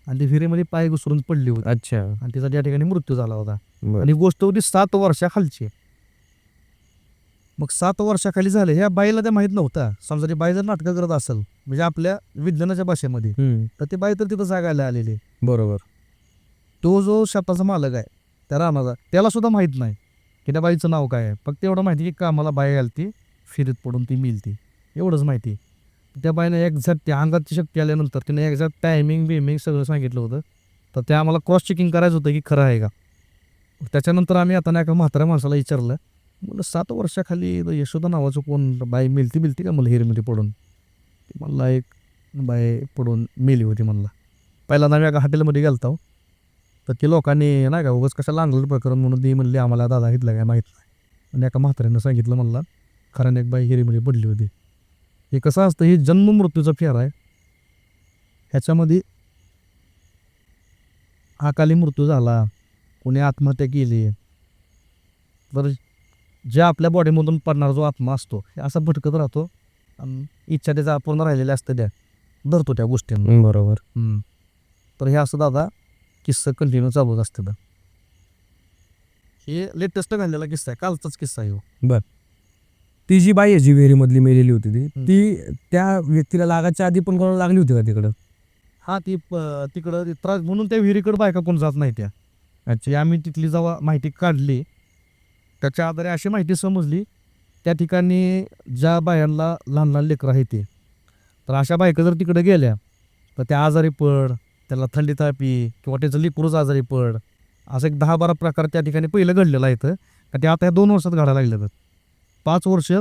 Speaker 1: आणि ती विहिरीमध्ये पाय घसरून पडली होती.
Speaker 2: अच्छा.
Speaker 1: आणि तिचा त्या ठिकाणी मृत्यू झाला होता. आणि गोष्ट होती 7 वर्षाखालची. मग 7 वर्षाखाली झाले, ह्या बाईला त्या माहीत नव्हता. समजा ती बाई जर नाटकं करत असेल म्हणजे आपल्या विज्ञानाच्या भाषेमध्ये, तर ती बाई तर तिथं जागायला आलेली.
Speaker 2: बरोबर.
Speaker 1: तो जो शेताचा मालक आहे त्या रानाचा, त्याला सुद्धा माहीत नाही की त्या बाईचं नाव काय आहे. फक्त एवढं माहिती की कामाला बाई आली ती, फिरीत पडून ती मिळती, एवढंच माहिती. त्या बाईने एक्झॅक्ट त्या अंगाची शक्ती आल्यानंतर तिने एक्झॅक्ट टायमिंग सगळं सांगितलं होतं. तर ते आम्हाला क्रॉस चेकिंग करायचं होतं की खरं आहे का. त्याच्यानंतर आम्ही आता नाही का म्हाताऱ्या माणसाला विचारलं, म्हणलं 7 वर्षाखाली यशोदा नावाचं कोण बाई मिळती का मला हिरीमध्ये पडून. मला एक बाई पडून मेली होती म्हणला. पहिल्यांदा आम्ही एका हॉटेलमध्ये गेलतो, तर ते लोकांनी नाही का उगाच कशाला आणलं प्रकरण म्हणून ती म्हणली आम्हाला दादा घेतलं काय माहीत नाही. आणि एका म्हाताऱ्यानं सांगितलं म्हणला खऱ्याने एक बाई हिरीमध्ये पडली होती. हे कसं असतं, हे जन्म मृत्यूचा फेर आहे. ह्याच्यामध्ये अकाली मृत्यू झाला, कोणी आत्महत्या केली, तर ज्या आपल्या बॉडीमधून पडणारा जो आत्मा असतो हे असा भटकत राहतो आणि इच्छा त्याचा अपूर्ण राहिलेल्या असतं, त्या धरतो त्या गोष्टींना.
Speaker 2: बरोबर.
Speaker 1: तर हे असं दादा किस्सा कंटिन्यू चालूच असतं. हे लेटेस्ट घाललेला किस्सा आहे, कालचाच किस्सा आहे.
Speaker 2: बर. ती जी बाई आहे जी विहिरीमधली मेलेली होती ती त्या व्यक्तीला लागायच्या आधी पण कोणाला लागली होती का तिकडं?
Speaker 1: हा, ती तिकडं त्रास म्हणून त्या विहिरीकडे बायका कोण जात नाही त्या. अच्छा, आम्ही तिथली जेव्हा माहिती काढली त्याच्या आधारे अशी माहिती समजली, त्या ठिकाणी ज्या बायांना लहान लेकरं आहे ते, तर अशा बायका जर तिकडे गेल्या तर त्या आजारी पड, त्याला थंडी तापी किंवा त्याचं लेकरूच आजारी पड, असं एक 10-12 प्रकार त्या ठिकाणी पहिलं घडलेलं आहे. तर ते आता ह्या 2 वर्षात घडायला लागलं. 5 वर्ष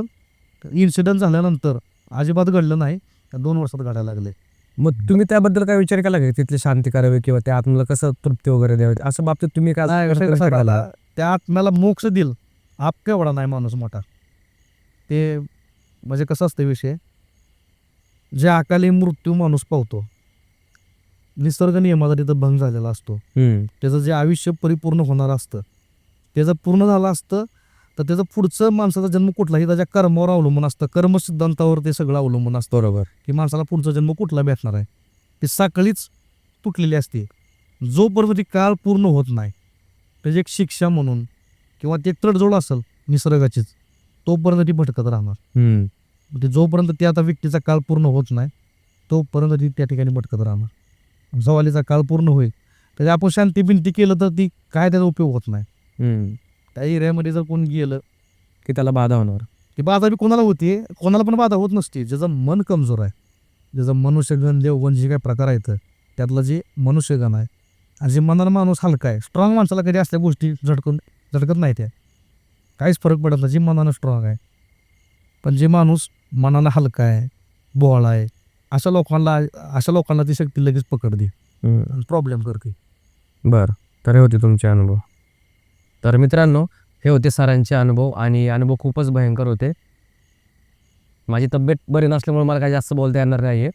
Speaker 1: इन्सिडेंट झाल्यानंतर अजिबात घडलं नाही, त्या 2 वर्षात घडायला लागले.
Speaker 2: मग तुम्ही त्याबद्दल काय विचार केला का, तिथली शांती करावी किंवा त्या आत्म्याला कसं तृप्ती वगैरे द्यावी, असं बाबतीत तुम्ही काय
Speaker 1: त्या आत्म्याला मोक्ष दिल आप केवढा नाही माणूस मोठा. ते म्हणजे कसं असतं विषय, जे अकाली मृत्यू माणूस पावतो, निसर्ग नियमाचा तिथं भंग झालेला असतो. त्याचं जे आयुष्य परिपूर्ण होणार असतं, त्याचं पूर्ण झालं असतं तर त्याचं पुढचं माणसाचा जन्म कुठलाही त्याच्या कर्मावर अवलंबून असतं. कर्म सिद्धांतावर ते सगळं अवलंबून असतं.
Speaker 2: बरोबर.
Speaker 1: की माणसाला पुढचा जन्म कुठला भेटणार आहे. ती साखळीच तुटलेली असते. जोपर्यंत ती काळ पूर्ण होत नाही, त्याची एक शिक्षा म्हणून किंवा ते तडजोड असेल निसर्गाचीच, तोपर्यंत ती भटकत राहणार. ते जोपर्यंत ती आता व्यक्तीचा काळ पूर्ण होत नाही, तोपर्यंत ती त्या ठिकाणी भटकत राहणार. जवालीचा काळ पूर्ण होईल त्याच्या आपण शांती बिनती केलं तर ती काय त्याचा उपयोग होत नाही. त्या एरियामध्ये जर कोण गेलं
Speaker 2: की त्याला बाधा होणार.
Speaker 1: ती बाधा बी कोणाला होती, कोणाला पण बाधा होत नसते. ज्याचं मन कमजोर आहे, ज्याचं मनुष्यगण देवगण जे काही प्रकार आहेत त्यातलं जे मनुष्यगण आहे आणि जे मनाला माणूस हलका आहे. स्ट्रॉंग माणसाला कधी असल्या गोष्टी झटकत नाही, त्या काहीच फरक पडत नाही. जे मनानं स्ट्रॉंग आहे, पण जे माणूस मनाला हलका आहे, बोळा आहे, अशा लोकांना ती शक्ती लगेच पकडते आणि प्रॉब्लेम करते.
Speaker 2: बरं, तर हे होते तुमचे अनुभव. तर मित्रांनो, हे होते सरांचे अनुभव आणि अनुभव खूपच भयंकर होते. माझी तब्येत बरी नसल्यामुळे मला काही जास्त बोलता येणार नाही आहे.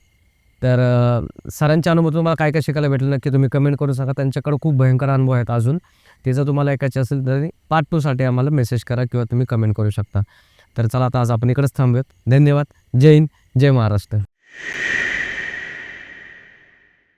Speaker 2: तर सरांचे अनुभव तुम्हाला काय काय शिकायला भेटलं नक्की तुम्ही कमेंट करून सांगा. त्यांच्याकडे खूप भयंकर अनुभव आहेत अजून. ते जर तुम्हाला ऐकायचे असेल तर पार्ट 2 साठी आम्हाला मेसेज करा किंवा तुम्ही कमेंट करू शकता. तर चला आता आज आपण इकडेच थांबूयात. धन्यवाद. जय हिंद, जय महाराष्ट्र.